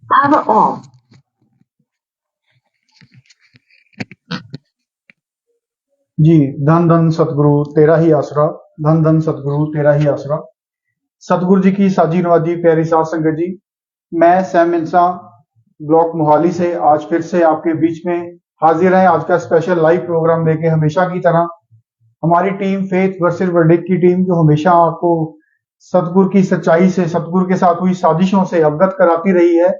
Power off. जी, धन धन सतगुरु तेरा ही आसरा, धन धन सतगुरु तेरा ही आसरा। सतगुरु जी की साजी नवाजी प्यारी साध संगत जी, मैं सैम इंसान ब्लॉक मोहाली से आज फिर से आपके बीच में हाजिर है। आज का स्पेशल लाइव प्रोग्राम लेके हमेशा की तरह हमारी टीम फेथ वर्सेस वर्डिक्ट की टीम जो हमेशा आपको सतगुरु की सच्चाई से, सतगुरु के साथ हुई साजिशों से अवगत कराती रही है,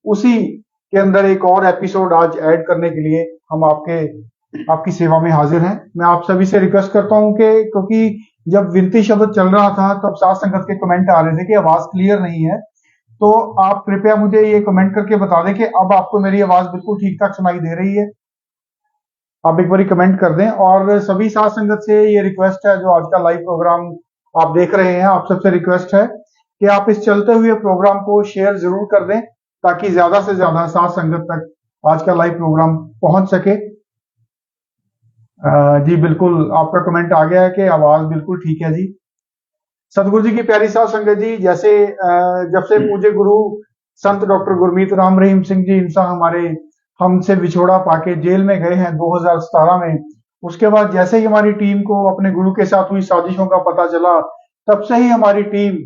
उसी के अंदर एक और एपिसोड आज ऐड करने के लिए हम आपकी सेवा में हाजिर हैं। मैं आप सभी से रिक्वेस्ट करता हूं कि क्योंकि जब विनती शब्द चल रहा था तब साथ संगत के कमेंट आ रहे थे कि आवाज क्लियर नहीं है, तो आप कृपया मुझे ये कमेंट करके बता दें कि अब आपको मेरी आवाज बिल्कुल ठीक ठाक सुनाई दे रही है। आप एक बार कमेंट कर दें। और सभी साथ संगत से ये रिक्वेस्ट है, जो आज का लाइव प्रोग्राम आप देख रहे हैं, आप सबसे रिक्वेस्ट है कि आप इस चलते हुए प्रोग्राम को शेयर जरूर कर दें ताकि ज्यादा से ज्यादा साथ संगत तक आज का लाइव प्रोग्राम पहुंच सके। जी बिल्कुल, आपका कमेंट आ गया है कि आवाज बिल्कुल ठीक है जी। सतगुरु जी की प्यारी साथ संगत जी, जैसे जब से पूज्य गुरु संत डॉक्टर गुरमीत राम रहीम सिंह जी इंसान हमसे विछोड़ा पाके जेल में गए हैं 2017 में, उसके बाद जैसे ही हमारी टीम को अपने गुरु के साथ हुई साजिशों का पता चला, तब से ही हमारी टीम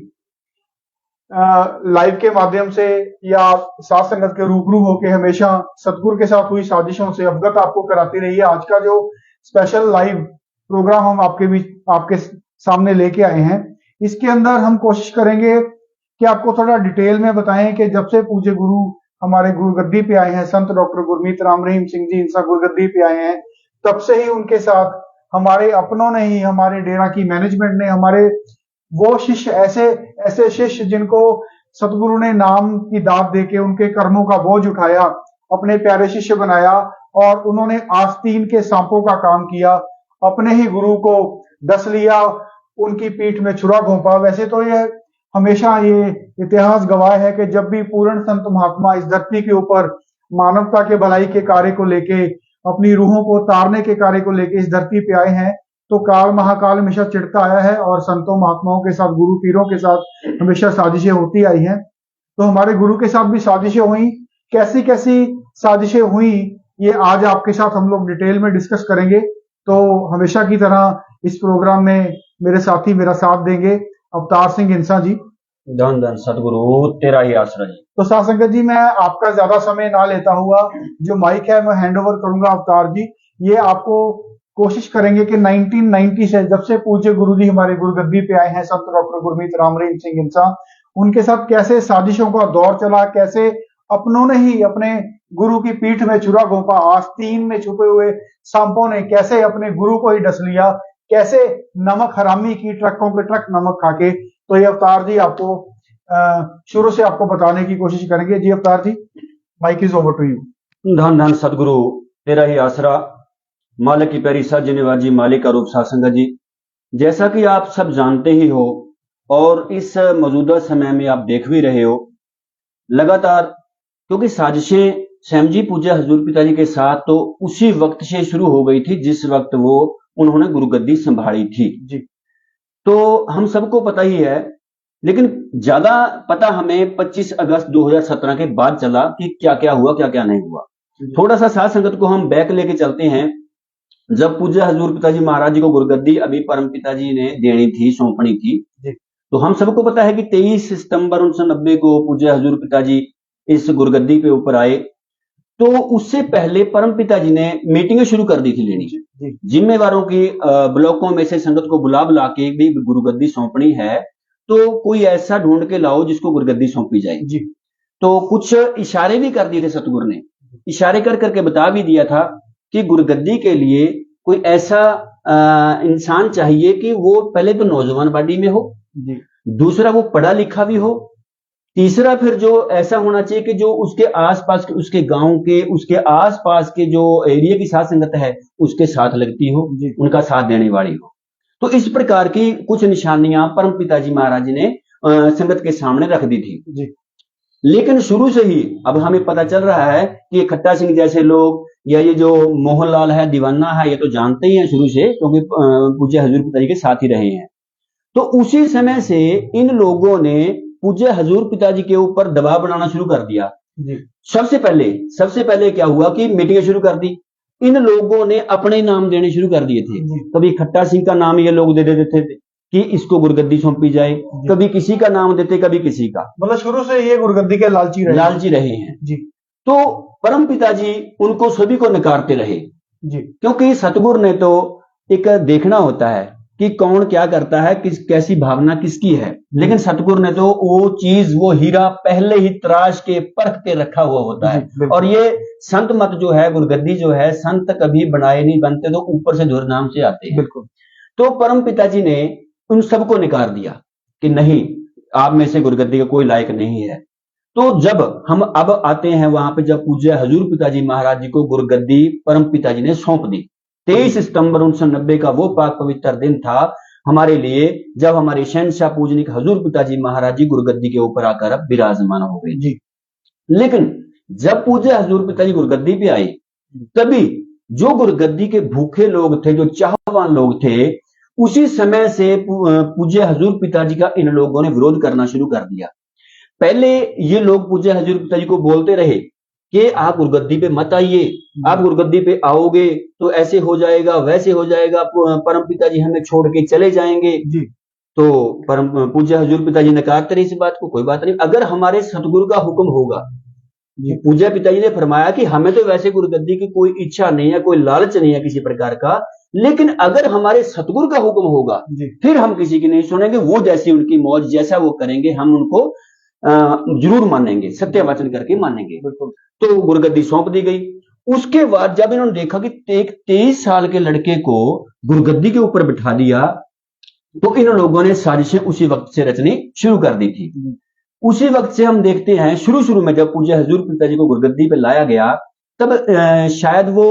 लाइव के माध्यम से या साथ संगत के रूबरू होके हमेशा सतगुरु के साथ हुई साजिशों से अवगत आपको कराती रही है। आज का जो स्पेशल लाइव प्रोग्राम हम आपके सामने लेके आए हैं, इसके अंदर हम कोशिश करेंगे कि आपको थोड़ा डिटेल में बताएं कि जब से पूज्य गुरु हमारे गुरुगद्दी पे आए हैं, संत डॉक्टर गुरमीत राम रहीम सिंह जी इंसान गुरुगद्दी पे आए हैं, तब से ही उनके साथ हमारे अपनों ने ही, हमारे डेरा की मैनेजमेंट ने, हमारे वो शिष्य, ऐसे शिष्य जिनको सतगुरु ने नाम की दात देके उनके कर्मों का बोझ उठाया, अपने प्यारे शिष्य बनाया और उन्होंने आस्तीन के सांपों का काम किया, अपने ही गुरु को डस लिया, उनकी पीठ में छुरा घोंपा। वैसे तो ये हमेशा ये इतिहास गवाह है कि जब भी पूर्ण संत महात्मा इस धरती के ऊपर मानवता के भलाई के कार्य को लेके, अपनी रूहों को तारने के कार्य को लेके इस धरती पे आए हैं, तो काल महाकाल हमेशा चिढ़ता आया है और संतों महात्माओं के साथ, गुरु पीरों के साथ हमेशा साजिशें होती आई हैं। तो हमारे गुरु के साथ भी साजिशें हुई, कैसी कैसी साजिशें हुई ये आज आपके साथ हम लोग डिटेल में डिस्कस करेंगे। तो हमेशा की तरह इस प्रोग्राम में मेरे साथी मेरा साथ देंगे अवतार सिंह इंसा जी। धन धन सतगुरु तेरा ही आसरा जी। तो साथ संगत जी, मैं आपका ज्यादा समय ना लेता हुआ जो माइक है मैं हैंड ओवर करूंगा अवतार जी। ये आपको कोशिश करेंगे कि 1990 से, जब से पूज्य गुरु जी हमारे गुरुगद्दी पे आए हैं संत डॉक्टर गुरमीत राम रहीम सिंह इंसान, उनके साथ कैसे साजिशों का दौर चला, कैसे अपनों ने ही अपने गुरु की पीठ में छुरा घोंपा, आस्तीन में छुपे हुए सांपों ने कैसे अपने गुरु को ही डस लिया, कैसे नमक हरामी की ट्रकों के ट्रक नमक खाके। तो ये अवतार जी आपको शुरू से आपको बताने की कोशिश करेंगे। जी Avtar ji, mic is over to you. धन धन सतगुरु तेरा ही आसरा, मालिक की प्यारी सजनिवाजी, मालिक का रूप सासंगत जी। जैसा कि आप सब जानते ही हो और इस मौजूदा समय में आप देख भी रहे हो, लगातार क्योंकि साजिशें सैम जी पूज्य हजूर पिताजी के साथ तो उसी वक्त से शुरू हो गई थी जिस वक्त उन्होंने गुरुगद्दी संभाली थी जी। तो हम सबको पता ही है, लेकिन ज्यादा पता हमें 25 अगस्त 2017 के बाद चला कि क्या क्या हुआ, क्या क्या नहीं हुआ। थोड़ा सा साथ संगत को हम बैक लेके चलते हैं। जब पूज्य हजूर पिताजी महाराज जी को गुरुगद्दी अभी परम पिताजी ने देनी थी, सौंपनी थी, तो हम सबको पता है कि 23 सितंबर 1990 को पूज्य हजूर पिताजी इस गुरुगद्दी पे ऊपर आए। तो उससे पहले परम पिताजी ने मीटिंगें शुरू कर दी थी लेनी, जिम्मेवारों की ब्लॉकों में से संगत को बुला के भी गुरुगद्दी सौंपनी है तो कोई ऐसा ढूंढ के लाओ जिसको गुरुगद्दी सौंपी जाए जी। तो कुछ इशारे भी कर दिए थे सतगुरु ने, इशारे कर करके बता भी दिया था कि गुरुगद्दी के लिए कोई ऐसा इंसान चाहिए कि वो पहले तो नौजवान बॉडी में हो जी, दूसरा वो पढ़ा लिखा भी हो, तीसरा फिर जो ऐसा होना चाहिए कि जो उसके आसपास के, उसके गांव के, उसके आसपास के जो एरिया की साथ संगत है उसके साथ लगती हो, उनका साथ देने वाली हो। तो इस प्रकार की कुछ निशानियां परम पिताजी महाराज ने संगत के सामने रख दी थी जी। लेकिन शुरू से ही अब हमें पता चल रहा है कि खट्टा सिंह जैसे लोग या ये जो मोहनलाल है, दीवाना है, ये तो जानते ही हैं शुरू से क्योंकि पूज्य हजूर पिताजी के साथ ही रहे हैं। तो उसी समय से इन लोगों ने पूज्य हजूर पिताजी के ऊपर दबाव बनाना शुरू कर दिया जी। सबसे पहले क्या हुआ कि मीटिंगें शुरू कर दी। इन लोगों ने अपने नाम देने शुरू कर दिए थे। कभी खट्टा सिंह का नाम ये लोग दे देते थे कि इसको गुरुगद्दी सौंपी जाए, कभी किसी का नाम देते, कभी किसी का। मतलब शुरू से ये गुरुगद्दी के लालची रहे हैं जी। तो परम पिताजी उनको सभी को नकारते रहे जी, क्योंकि सतगुरु ने तो एक देखना होता है कि कौन क्या करता है, कैसी भावना किसकी है, लेकिन सतगुरु ने तो वो चीज, वो हीरा पहले ही तराश के परख के रखा हुआ होता है। और ये संत मत जो है, गुरगद्दी जो है, संत कभी बनाए नहीं बनते, तो ऊपर से धुर नाम से आते हैं। बिल्कुल। तो परम पिताजी ने उन सबको निकार दिया कि नहीं, आप में से गुरगद्दी का कोई लायक नहीं है। तो जब हम अब आते हैं वहां पे, जब पूज्य हजूर पिताजी महाराज जी को गुरगद्दी परम पिताजी ने सौंप दी, 23 सितंबर 1990 का वो पाक पवित्र दिन था हमारे लिए, जब हमारे शहंशाह पूजनिक हजूर पिताजी महाराज जी गुरगद्दी के ऊपर आकर अब विराजमान हो गए जी। लेकिन जब पूज्य हजूर पिताजी गुरगद्दी पे आए, तभी जो गुरगद्दी के भूखे लोग थे, जो चाहवान लोग थे, उसी समय से पूज्य हजूर पिताजी का इन लोगों ने विरोध करना शुरू कर दिया। पहले ये लोग पूज्य हजूर पिताजी को बोलते रहे कि आप गुरगद्दी पे मत आइए, आप गुरगद्दी पे आओगे तो ऐसे हो जाएगा, वैसे हो जाएगा, परम पिताजी हमें छोड़ के चले जाएंगे जी। तो परम पूज्य हजूर पिताजी नकारते रहे इस बात को, कोई बात नहीं, अगर हमारे सतगुरु का हुक्म होगा। पूज्य पिताजी ने फरमाया कि हमें तो वैसे गुरगद्दी की कोई इच्छा नहीं है, कोई लालच नहीं है किसी प्रकार का, लेकिन अगर हमारे सतगुरु का हुक्म होगा फिर हम किसी की नहीं सुनेंगे, वो जैसी उनकी मौज, जैसा वो करेंगे हम उनको जरूर मानेंगे, सत्य वचन करके मानेंगे। तो गुरगद्दी सौंप दी गई। उसके बाद जब इन्होंने देखा कि एक 23 साल के लड़के को गुरगद्दी के ऊपर बिठा दिया, तो इन लोगों ने साजिशें उसी वक्त से रचनी शुरू कर दी थी। उसी वक्त से हम देखते हैं, शुरू में जब पूज्य हजूर पिताजी को गुरगद्दी पे लाया गया, तब शायद वो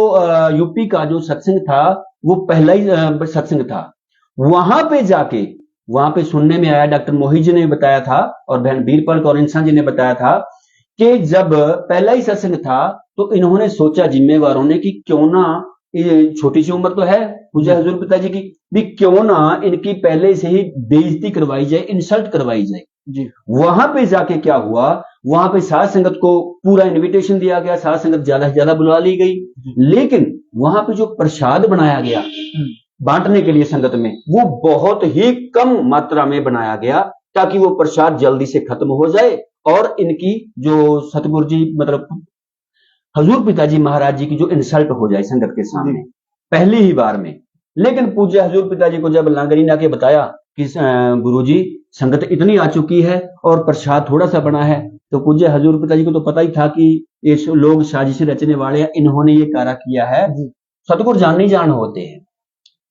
यूपी का जो सत्संग था वो पहला ही सत्संग था। वहां पे सुनने में आया, डॉक्टर मोहित जी ने बताया था और बहन बीरपल कौर इंसान जी ने बताया था कि जब पहला ही सत्संग था तो इन्होंने सोचा जिम्मेवारों ने कि क्यों ना, ये छोटी सी उम्र तो है पूज्य हजूर पिताजी की भी, क्यों ना इनकी पहले से ही बेइज्जती करवाई जाए, इंसल्ट करवाई जाए जी। वहां पे जाके क्या हुआ, वहां पे साध संगत को पूरा इनविटेशन दिया गया, साध संगत ज्यादा से ज्यादा बुला ली गई, लेकिन वहां पे जो प्रसाद बनाया गया बांटने के लिए संगत में, वो बहुत ही कम मात्रा में बनाया गया ताकि वो प्रसाद जल्दी से खत्म हो जाए और इनकी जो सतगुरु जी मतलब हजूर पिताजी महाराज जी की जो इंसल्ट हो जाए संगत के सामने पहली ही बार में। लेकिन पूज्य हजूर पिताजी को जब लांगरी ना के बताया कि गुरुजी संगत इतनी आ चुकी है और प्रसाद थोड़ा सा बना है, तो पूज्य हजूर पिताजी को तो पता ही था कि ये लोग साजिश रचने वाले हैं, इन्होंने ये कार्य किया है, सतगुरु जान नहीं जान होते हैं।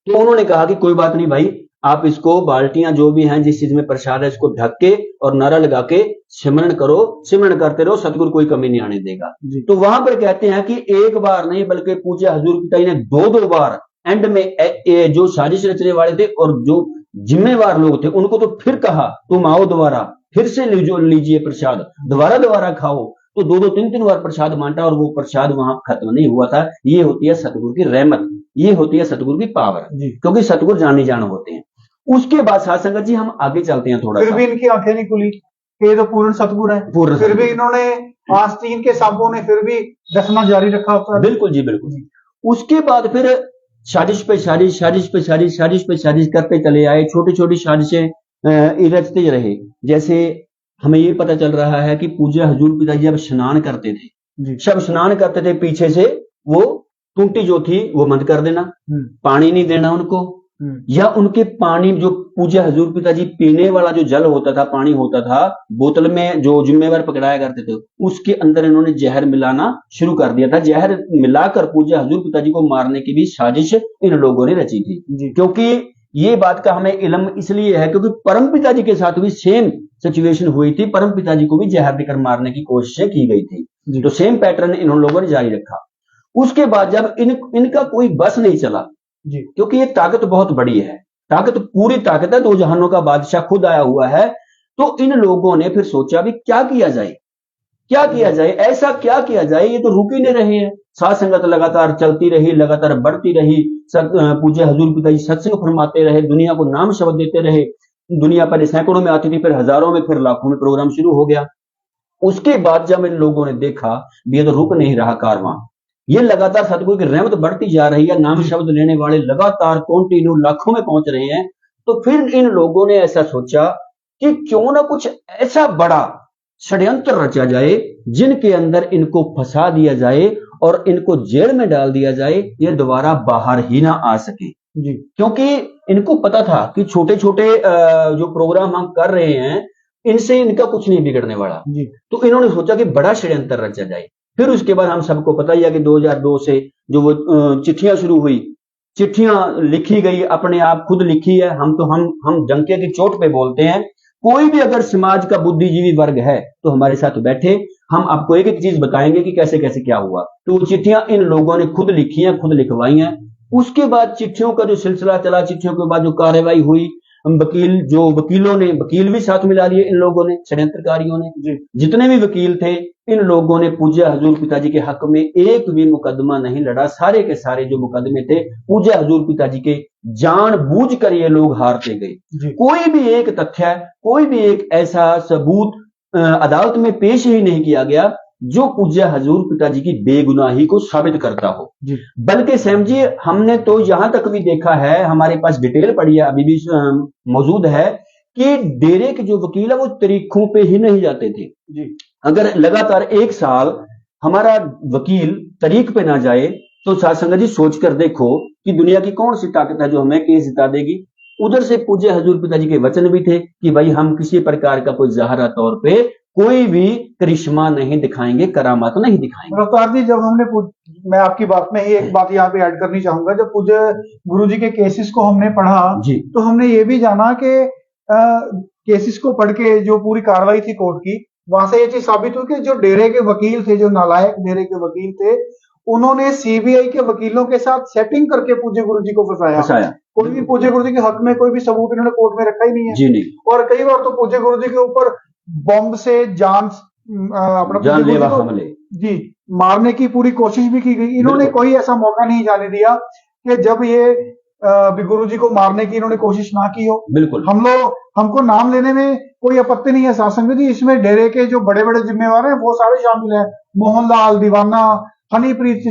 तो उन्होंने कहा कि कोई बात नहीं भाई, आप इसको बाल्टियां जो भी हैं जिस चीज में प्रसाद है इसको ढक के और नारा लगा के सिमरन करो, सिमरन करते रहो, सतगुरु कोई कमी नहीं आने देगा। तो वहां पर कहते हैं कि एक बार नहीं बल्कि पूज्य हजूर पिताजी ने दो बार एंड में जो साजिश रचने वाले थे और जो जिम्मेवार लोग थे उनको तो फिर कहा तुम आओ दोबारा, फिर से लीजिए प्रसाद, दोबारा खाओ। तो 2-2, 3-3 बार प्रसाद बांटा और वो प्रसाद वहां खत्म नहीं हुआ था। ये होती है सतगुरु की रहमत, ये होती है सतगुरु की पावर, क्योंकि सतगुरु जानी जान होते हैं। उसके बाद साध संगत जी हम आगे चलते हैं थोड़ा, फिर भी इनकी आंखें नहीं खुली, ये तो पूर्ण सतगुरु है, फिर भी इन्होंने आस्तीन के सांपों ने फिर भी दसना जारी रखा होता है। बिल्कुल जी बिल्कुल। उसके बाद फिर साजिश पे साजिश करते चले आए, छोटी छोटी साजिशें रचते रहे। जैसे हमें ये पता चल रहा है कि पूज्य हजूर पिताजी जब स्नान करते थे, सब स्नान करते थे, पीछे से वो टूटी जो थी वो बंद कर देना, पानी नहीं देना उनको, या उनके पानी जो पूज्य हजूर पिताजी पीने वाला जो जल होता था, पानी होता था, बोतल में जो जिम्मेवार पकड़ाया करते थे उसके अंदर इन्होंने जहर मिलाना शुरू कर दिया था। जहर मिलाकर पूज्य हजूर पिताजी को मारने की भी साजिश इन लोगों ने रची थी। क्योंकि ये बात का हमें इल्म इसलिए है क्योंकि परम पिताजी के साथ भी सेम सिचुएशन हुई थी, परम पिताजी को भी जहर देकर मारने की कोशिशें की गई थी। तो सेम पैटर्न इन लोगों ने जारी रखा। उसके बाद जब इनका कोई बस नहीं चला जी, क्योंकि ये ताकत बहुत बड़ी है, ताकत पूरी ताकत है, 2 जहानों का बादशाह खुद आया हुआ है। तो इन लोगों ने फिर सोचा भी क्या किया जाए, ऐसा क्या किया जाए, ये तो रुक ही नहीं रहे हैं। साध संगत लगातार चलती रही, लगातार बढ़ती रही, पूज्य हजूर पिताजी सत्संग फरमाते रहे, दुनिया को नाम शब्द देते रहे, दुनिया पर सैकड़ों में आती थी, फिर हजारों में, फिर लाखों में प्रोग्राम शुरू हो गया। उसके बाद जब इन लोगों ने देखा ये तो रुक नहीं रहा कारवां, ये लगातार सतगुरु की रहमत बढ़ती जा रही है, नाम शब्द लेने वाले लगातार कंटिन्यू लाखों में पहुंच रहे हैं, तो फिर इन लोगों ने ऐसा सोचा कि क्यों ना कुछ ऐसा बड़ा षड्यंत्र रचा जाए जिनके अंदर इनको फंसा दिया जाए और इनको जेल में डाल दिया जाए, ये दोबारा बाहर ही ना आ सके जी। क्योंकि इनको पता था कि छोटे छोटे जो प्रोग्राम हम कर रहे हैं इनसे इनका कुछ नहीं बिगड़ने वाला। जी तो इन्होंने सोचा कि बड़ा षड्यंत्र रचा जाए। फिर उसके बाद हम सबको पता ही है कि 2002 से जो वो चिट्ठियां शुरू हुई, चिट्ठियां लिखी गई, अपने आप खुद लिखी है। हम डंके की चोट पे बोलते हैं, कोई भी अगर समाज का बुद्धिजीवी वर्ग है तो हमारे साथ बैठे, हम आपको एक एक चीज बताएंगे कि कैसे कैसे क्या हुआ। तो वो चिट्ठियां इन लोगों ने खुद लिखी हैं, खुद लिखवाई हैं। उसके बाद चिट्ठियों का जो सिलसिला चला, चिट्ठियों के बाद जो कार्रवाई हुई, वकीलों ने वकील भी साथ मिला लिए इन लोगों ने, षड्यंत्रकारियों ने। जी जितने भी वकील थे इन लोगों ने पूज्य हजूर पिताजी के हक में एक भी मुकदमा नहीं लड़ा। सारे के सारे जो मुकदमे थे पूज्य हजूर पिताजी के जानबूझकर ये लोग हारते गए। जी कोई भी एक तथ्य, कोई भी एक ऐसा सबूत अदालत में पेश ही नहीं किया गया जो पूज्य हजूर पिताजी की बेगुनाही को साबित करता हो। जी बल्कि सैम जी, हमने तो यहां तक भी देखा है, हमारे पास डिटेल पड़ी है, अभी भी मौजूद है, कि डेरे के जो वकील है वो तरीकों पे ही नहीं जाते थे। जी अगर लगातार 1 साल हमारा वकील तरीक पे ना जाए तो साध संगत जी सोच कर देखो कि दुनिया की कौन सी ताकत है जो हमें केस जिता देगी। उधर से पूज्य हजूर पिताजी के वचन भी थे कि भाई हम किसी प्रकार का कोई ज़ाहरा तौर पे कोई भी करिश्मा नहीं दिखाएंगे, करामात नहीं दिखाएंगे। रफ्तार जी, जब मैं आपकी बात में ही एक बात यहाँ पे ऐड करनी चाहूंगा। जब पूज्य गुरुजी के केसेस को हमने पढ़ा जी तो हमने ये भी जाना कि केसेस को पढ़ के जो पूरी कार्रवाई थी कोर्ट की, वहां से ये चीज साबित हुई कि जो डेरे के वकील थे, जो नालायक डेरे के वकील थे, उन्होंने सीबीआई के वकीलों के साथ सेटिंग करके पूज्य गुरुजी को फंसाया। कोई भी पूज्य गुरुजी के हक में कोई भी सबूत इन्होंने कोर्ट में रखा ही नहीं है। जी नहीं। और कई बार तो पूज्य गुरुजी के ऊपर बॉम्ब से जानलेवा हमले जी मारने की पूरी कोशिश भी की गई। इन्होंने कोई ऐसा मौका नहीं जाने दिया कि जब ये गुरु जी को मारने की इन्होंने कोशिश ना की हो। बिल्कुल। हमको नाम लेने में कोई आपत्ति नहीं है साध संगत जी। इसमें डेरे के जो बड़े बड़े जिम्मेवार हैं वो सारे शामिल हैं, मोहनलाल, दीवाना, हनीप्रीत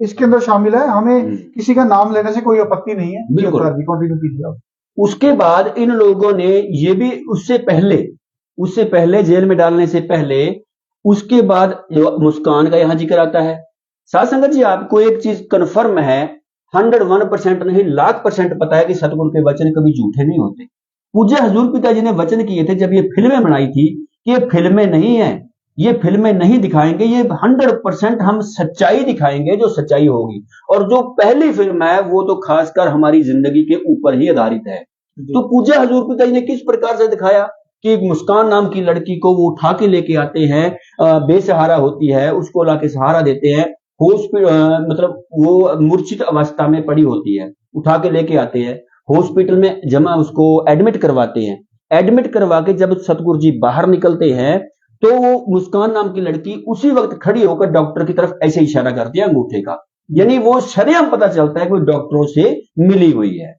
इसके अंदर शामिल है। हमें किसी का नाम लेने से कोई आपत्ति नहीं है। बिल्कुल। कंटिन्यू कीजिए आप। उसके बाद इन लोगों ने ये भी उससे पहले जेल में डालने से पहले, उसके बाद मुस्कान का यहां जिक्र आता है। साध संगत जी, आपको एक चीज कन्फर्म है, 101% नहीं 1,00,000% पता है कि सतगुरु के वचन कभी झूठे नहीं होते। पूज्य हजूर पिताजी ने वचन किए थे जब ये फिल्में बनाई थी कि ये फिल्में नहीं है, ये फिल्में नहीं दिखाएंगे, ये 100% हम सच्चाई दिखाएंगे, जो सच्चाई होगी। और जो पहली फिल्म है वो तो खासकर हमारी जिंदगी के ऊपर ही आधारित है। तो पूज्य हजूर पिताजी ने किस प्रकार से दिखाया कि मुस्कान नाम की लड़की को वो उठा के लेके आते हैं, बेसहारा होती है, उसको लाके सहारा देते हैं, मतलब वो मूर्छित अवस्था में पड़ी होती है, उठा के लेके आते हैं, हॉस्पिटल में जमा उसको एडमिट करवाते हैं। एडमिट करवा के जब सतगुरु जी बाहर निकलते हैं तो वो मुस्कान नाम की लड़की उसी वक्त खड़ी होकर डॉक्टर की तरफ ऐसे इशारा करती है अंगूठे का, यानी वो शरेआम पता चलता है कि वो डॉक्टरों से मिली हुई है।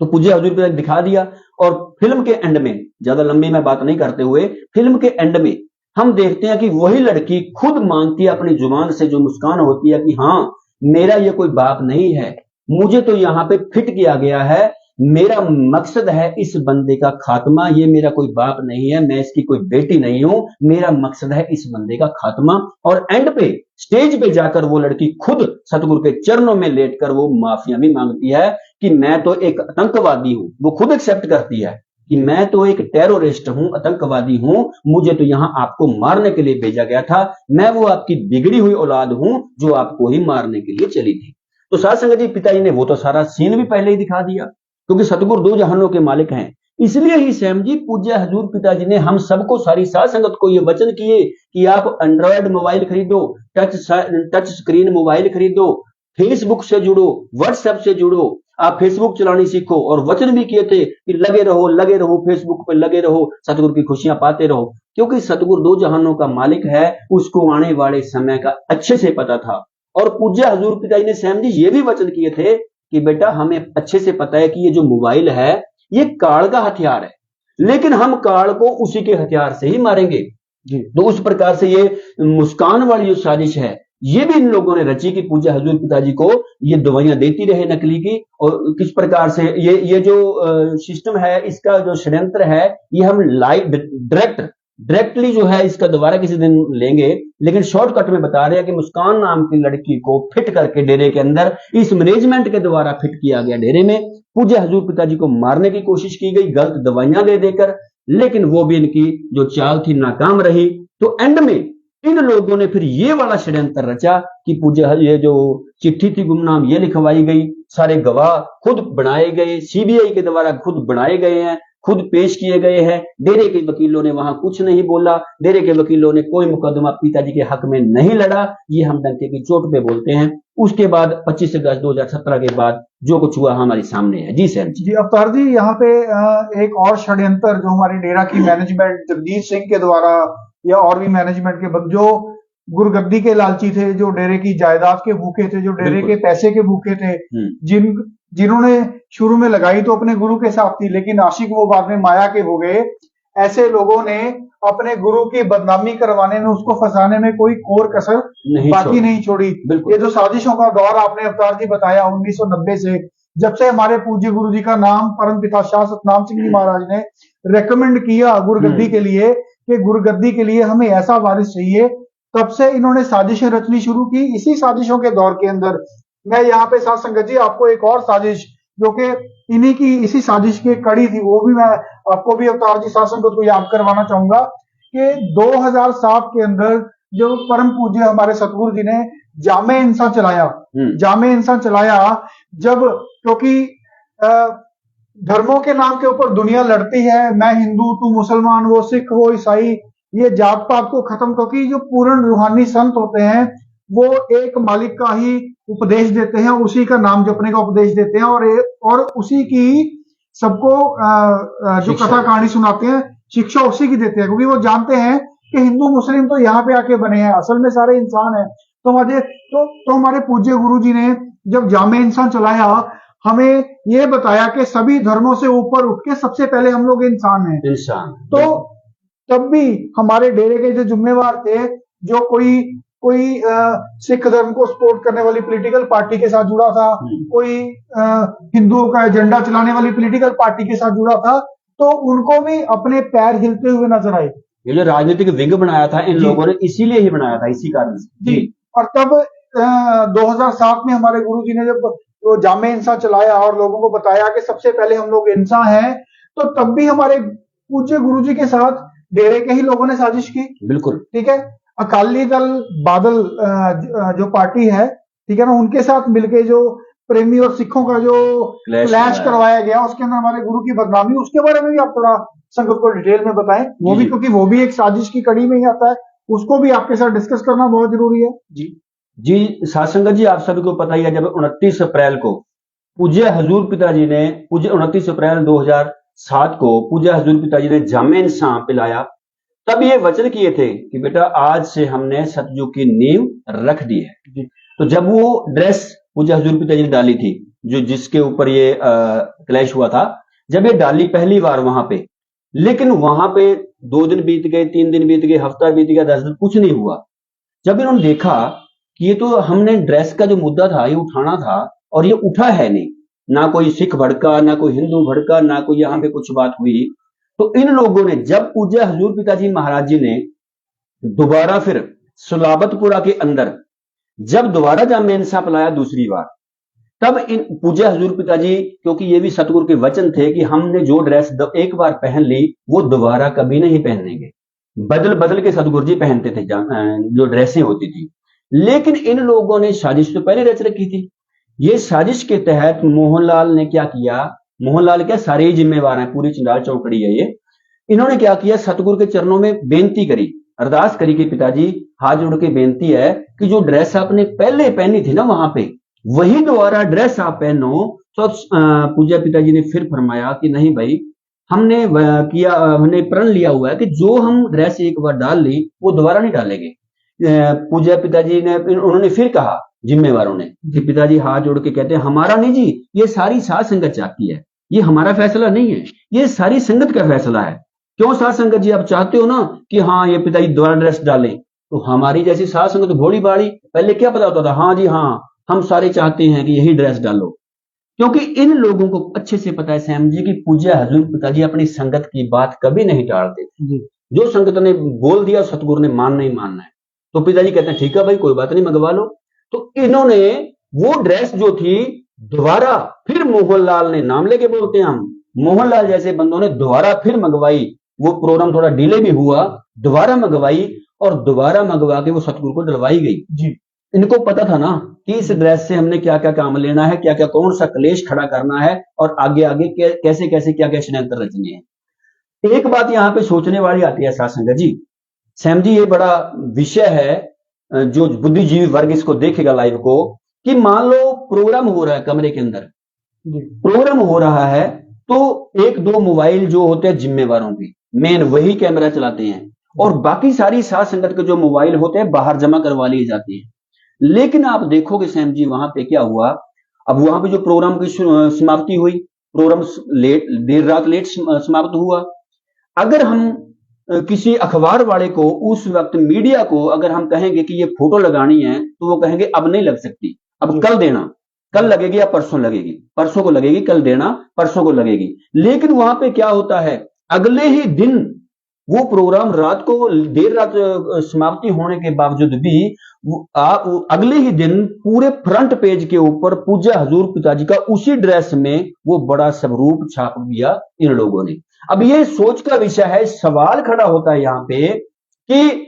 तो पूज्य हजूर पिताजी दिखा दिया। और फिल्म के एंड में, ज्यादा लंबी मैं बात नहीं करते हुए, फिल्म के एंड में हम देखते हैं कि वही लड़की खुद मांगती है अपनी जुबान से, जो मुस्कान होती है, कि हाँ मेरा ये कोई बाप नहीं है, मुझे तो यहाँ पे फिट किया गया है, मेरा मकसद है इस बंदे का खात्मा, ये मेरा कोई बाप नहीं है, मैं इसकी कोई बेटी नहीं हूं, मेरा मकसद है इस बंदे का खात्मा। और एंड पे स्टेज पे जाकर वो लड़की खुद सतगुरु के चरणों में लेटकर वो माफिया भी मांगती है कि मैं तो एक आतंकवादी हूं। वो खुद एक्सेप्ट करती है कि मैं तो एक टेररिस्ट हूं, आतंकवादी हूं, मुझे तो यहां आपको मारने के लिए भेजा गया था, मैं वो आपकी बिगड़ी हुई औलाद हूं जो आपको ही मारने के लिए चली थी। तो साध संगत जी, पिताजी ने वो तो सारा सीन भी पहले ही दिखा दिया, क्योंकि सतगुरु दो जहानों के मालिक हैं। इसलिए ही सैम जी, पूज्य हजूर पिताजी ने हम सबको, सारी साध संगत को ये वचन किए कि आप एंड्रॉयड मोबाइल खरीदो, टच स्क्रीन मोबाइल खरीदो, फेसबुक से जुड़ो, व्हाट्सएप से जुड़ो, आप फेसबुक चलानी सीखो। और वचन भी किए थे कि लगे रहो फेसबुक पे, लगे रहो, सतगुरु की खुशियां पाते रहो, क्योंकि सतगुरु दो जहानों का मालिक है, उसको आने वाले समय का अच्छे से पता था। और पूज्य हजूर पिताजी ने सैम जी ये भी वचन किए थे कि बेटा हमें अच्छे से पता है कि ये जो मोबाइल है ये काल का हथियार है, लेकिन हम काल को उसी के हथियार से ही मारेंगे। तो उस प्रकार से ये मुस्कान वाली जो साजिश है ये भी इन लोगों ने रची कि पूज्य हजूर पिताजी को ये दवाइयां देती रहे नकली की, और किस प्रकार से ये जो सिस्टम है, इसका जो षड्यंत्र है, ये हम लाइव डायरेक्ट डायरेक्टली जो है इसका दोबारा किसी दिन लेंगे, लेकिन शॉर्टकट में बता रहे हैं कि मुस्कान नाम की लड़की को फिट करके डेरे के अंदर इस मैनेजमेंट के द्वारा फिट किया गया डेरे में। पूज्य हजूर पिताजी को मारने की कोशिश की गई गलत दवाइयां दे देकर, लेकिन वो भी इनकी जो चाल थी नाकाम रही। तो एंड में इन लोगों ने फिर ये वाला षड्यंत्र रचा कि पूज्य ये जो चिट्ठी थी गुमनाम ये लिखवाई गई, सारे गवाह खुद बनाए गए, सीबीआई के द्वारा खुद बनाए गए हैं, खुद पेश किए गए हैं। डेरे के वकीलों ने वहां कुछ नहीं बोला, डेरे के वकीलों ने कोई मुकदमा पिताजी के हक में नहीं लड़ा। ये हम डंके की चोट पे बोलते हैं। उसके बाद 25 अगस्त 2017 के बाद जो कुछ हुआ हमारे सामने है। जी सर जी अवतार जी, यहाँ पे एक और षड्यंत्र जो हमारे डेरा की मैनेजमेंट जगदीश सिंह के द्वारा या और भी मैनेजमेंट के जो गुरगद्दी के लालची थे, जो डेरे की जायदाद के भूखे थे, जो डेरे के पैसे के भूखे थे, जिन्होंने शुरू में लगाई तो अपने गुरु के साथ थी, लेकिन आशिक वो बाद में माया के हो गए। ऐसे लोगों ने अपने गुरु की बदनामी करवाने में, उसको फंसाने में कोई कोर कसर बाकी नहीं छोड़ी। ये जो साजिशों का दौर आपने अवतार जी बताया 1990 से, जब से हमारे पूज्य गुरु जी का नाम परम पिता शाह सतनाम सिंह जी महाराज ने रेकमेंड किया गुरगद्दी के लिए कि गुरगद्दी के लिए हमें ऐसा वारिस चाहिए, तब से इन्होंने साजिशें रचनी शुरू की। इसी साजिशों के दौर के अंदर मैं यहाँ पे साथ संगत जी आपको एक और साजिश जो कि इन्हीं की इसी साजिश की कड़ी थी, वो भी मैं आपको भी अवतार जी साथ संगत को याद करवाना चाहूंगा कि 2007 के अंदर जो परम पूज्य हमारे सतगुरु जी ने जामे इंसान चलाया, जब क्योंकि धर्मों के नाम के ऊपर दुनिया लड़ती है, मैं हिंदू तू मुसलमान, वो सिख वो ईसाई, ये जात पात को खत्म, क्योंकि जो पूर्ण रूहानी संत होते हैं वो एक मालिक का ही उपदेश देते हैं, उसी का नाम जपने का उपदेश देते हैं और उसी की सबको जो कथा कहानी सुनाते हैं शिक्षा उसी की देते हैं, क्योंकि वो जानते हैं कि हिंदू मुस्लिम तो यहाँ पे आके बने हैं, असल में सारे इंसान हैं। तो हमारे पूज्य गुरु जी ने जब जामे इंसान चलाया, हमें ये बताया कि सभी धर्मों से ऊपर उठ के सबसे पहले हम लोग इंसान हैं। तो तब भी हमारे डेरे के जो जिम्मेवार थे, जो कोई सिख धर्म को सपोर्ट करने वाली पॉलिटिकल पार्टी के साथ जुड़ा था, कोई हिंदुओं का एजेंडा चलाने वाली पॉलिटिकल पार्टी के साथ जुड़ा था, तो उनको भी अपने पैर हिलते हुए नजर आए। ये जो राजनीतिक विंग बनाया था इन लोगों ने इसीलिए ही बनाया था, इसी कारण से जी। और तब 2007 में हमारे गुरु जी ने जब तो जामे इंसान चलाया और लोगों को बताया कि सबसे पहले हम लोग इंसान हैं, तो तब भी हमारे पूज्य गुरु जी के साथ डेरे के ही लोगों ने साजिश की। बिल्कुल ठीक है। अकाली दल बादल जो पार्टी है, ठीक है ना, उनके साथ मिलके जो प्रेमी और सिखों का जो क्लैश करवाया गया, उसके अंदर हमारे गुरु की बदनामी, उसके बारे में भी आप थोड़ा संगत को डिटेल में बताएं। वो भी क्योंकि वो भी एक साजिश की कड़ी में ही आता है, उसको भी आपके साथ डिस्कस करना बहुत जरूरी है। जी साथ संगत जी, आप सभी को पता ही है जब 29 अप्रैल को पूज्य हजूर पिताजी ने 29 अप्रैल 2007 को पूज्य हजूर पिताजी ने जामे इंसान पिलाया, तब ये वचन किए थे कि बेटा आज से हमने सतयुग की नींव रख दी है। तो जब वो ड्रेस पूज्य हजूर पिताजी ने डाली थी, जो जिसके ऊपर ये क्लैश हुआ था, जब ये डाली पहली बार वहां पे, लेकिन वहां पे 2 दिन बीत गए, 3 दिन बीत गए, हफ्ता बीत गया, 10 दिन, कुछ नहीं हुआ। जब इन्होंने देखा कि ये तो हमने ड्रेस का जो मुद्दा था ये उठाना था और ये उठा है नहीं, ना कोई सिख भड़का, ना कोई हिंदू भड़का, ना कोई यहाँ पे कुछ बात हुई, तो इन लोगों ने जब पूज्य हजूर पिताजी महाराज जी ने दोबारा फिर सुलाबतपुरा के अंदर जब दोबारा जामे इंसान पिलाया दूसरी बार, तब इन पूज्य हजूर पिताजी, क्योंकि ये भी सतगुरु के वचन थे कि हमने जो ड्रेस एक बार पहन ली वो दोबारा कभी नहीं पहनेंगे, बदल बदल के सतगुरु जी पहनते थे जो ड्रेसें होती थी। लेकिन इन लोगों ने साजिश तो पहले रच रखी थी। ये साजिश के तहत मोहनलाल ने क्या किया, मोहनलाल क्या सारे ही जिम्मेवार हैं, पूरी चिंडाल चौकड़ी है ये। इन्होंने क्या किया, सतगुरु के चरणों में बेनती करी, अरदास करी कि पिताजी हाथ जोड़ के बेनती है कि जो ड्रेस आपने पहले पहनी थी ना वहां पे, वही दोबारा ड्रेस आप पहनो। तो पूज्य पिताजी ने फिर फरमाया कि नहीं भाई, हमने प्रण लिया हुआ है कि जो हम ड्रेस एक बार डाल ली वो दोबारा नहीं डालेंगे। पूज्य पिताजी ने उन्होंने फिर कहा जिम्मेवारों ने कि पिताजी हाथ जोड़ के कहते हैं हमारा नहीं जी, ये सारी साध संगत चाहती है, ये हमारा फैसला नहीं है, ये सारी संगत का फैसला है। क्यों साध संगत जी आप चाहते हो ना कि हाँ ये पिताजी दोबारा ड्रेस डालें, तो हमारी जैसी साध संगत भोली बाड़ी पहले क्या पता होता था, हाँ जी हाँ हम सारे चाहते हैं कि यही ड्रेस डालो। क्योंकि इन लोगों को अच्छे से पता है सैम जी की पूज्य हजूर पिताजी अपनी संगत की बात कभी नहीं टालते थे। जो संगत ने बोल दिया सतगुरु ने मानना ही मानना है। तो पिताजी कहते हैं ठीक है भाई कोई बात नहीं मंगवा लो। तो इन्होंने वो ड्रेस जो थी दोबारा फिर मोहनलाल ने, नाम लेके बोलते हैं हम, मोहनलाल जैसे बंदों ने दोबारा फिर मंगवाई। वो प्रोग्राम थोड़ा डिले भी हुआ, दोबारा मंगवाई और दोबारा मंगवा के वो सतगुरु को डलवाई गई जी। इनको पता था ना कि इस ड्रेस से हमने क्या क्या काम लेना है, क्या क्या कौन सा क्लेश खड़ा करना है और आगे आगे कैसे कैसे क्या क्या षड्यंत्र रचने हैं। एक बात यहाँ पे सोचने वाली आती है साथ संगत जी, सैम जी ये बड़ा विषय है जो बुद्धिजीवी वर्ग इसको देखेगा लाइव को, कि मान लो प्रोग्राम हो रहा है कमरे के अंदर, प्रोग्राम हो रहा है तो एक दो मोबाइल जो होते हैं जिम्मेवारों की, मेन वही कैमरा चलाते हैं और बाकी सारी साथ संगत के जो मोबाइल होते हैं बाहर जमा करवा लिए जाते हैं। लेकिन आप देखोगे सैम जी वहां पे क्या हुआ, अब वहां पे जो प्रोग्राम की समाप्ति हुई, प्रोग्राम देर रात लेट समाप्त हुआ। अगर हम किसी अखबार वाले को उस वक्त मीडिया को अगर हम कहेंगे कि ये फोटो लगानी है तो वो कहेंगे अब नहीं लग सकती, अब कल देना, कल लगेगी या परसों लगेगी, परसों को लगेगी, कल देना परसों को लगेगी। लेकिन वहां पे क्या होता है, अगले ही दिन वो प्रोग्राम रात को देर रात समाप्ति होने के बावजूद भी अगले ही दिन पूरे फ्रंट पेज के ऊपर पूज्य हजूर पिताजी का उसी ड्रेस में वो बड़ा स्वरूप छाप दिया इन लोगों ने। अब ये सोच का विषय है, सवाल खड़ा होता है यहाँ पे कि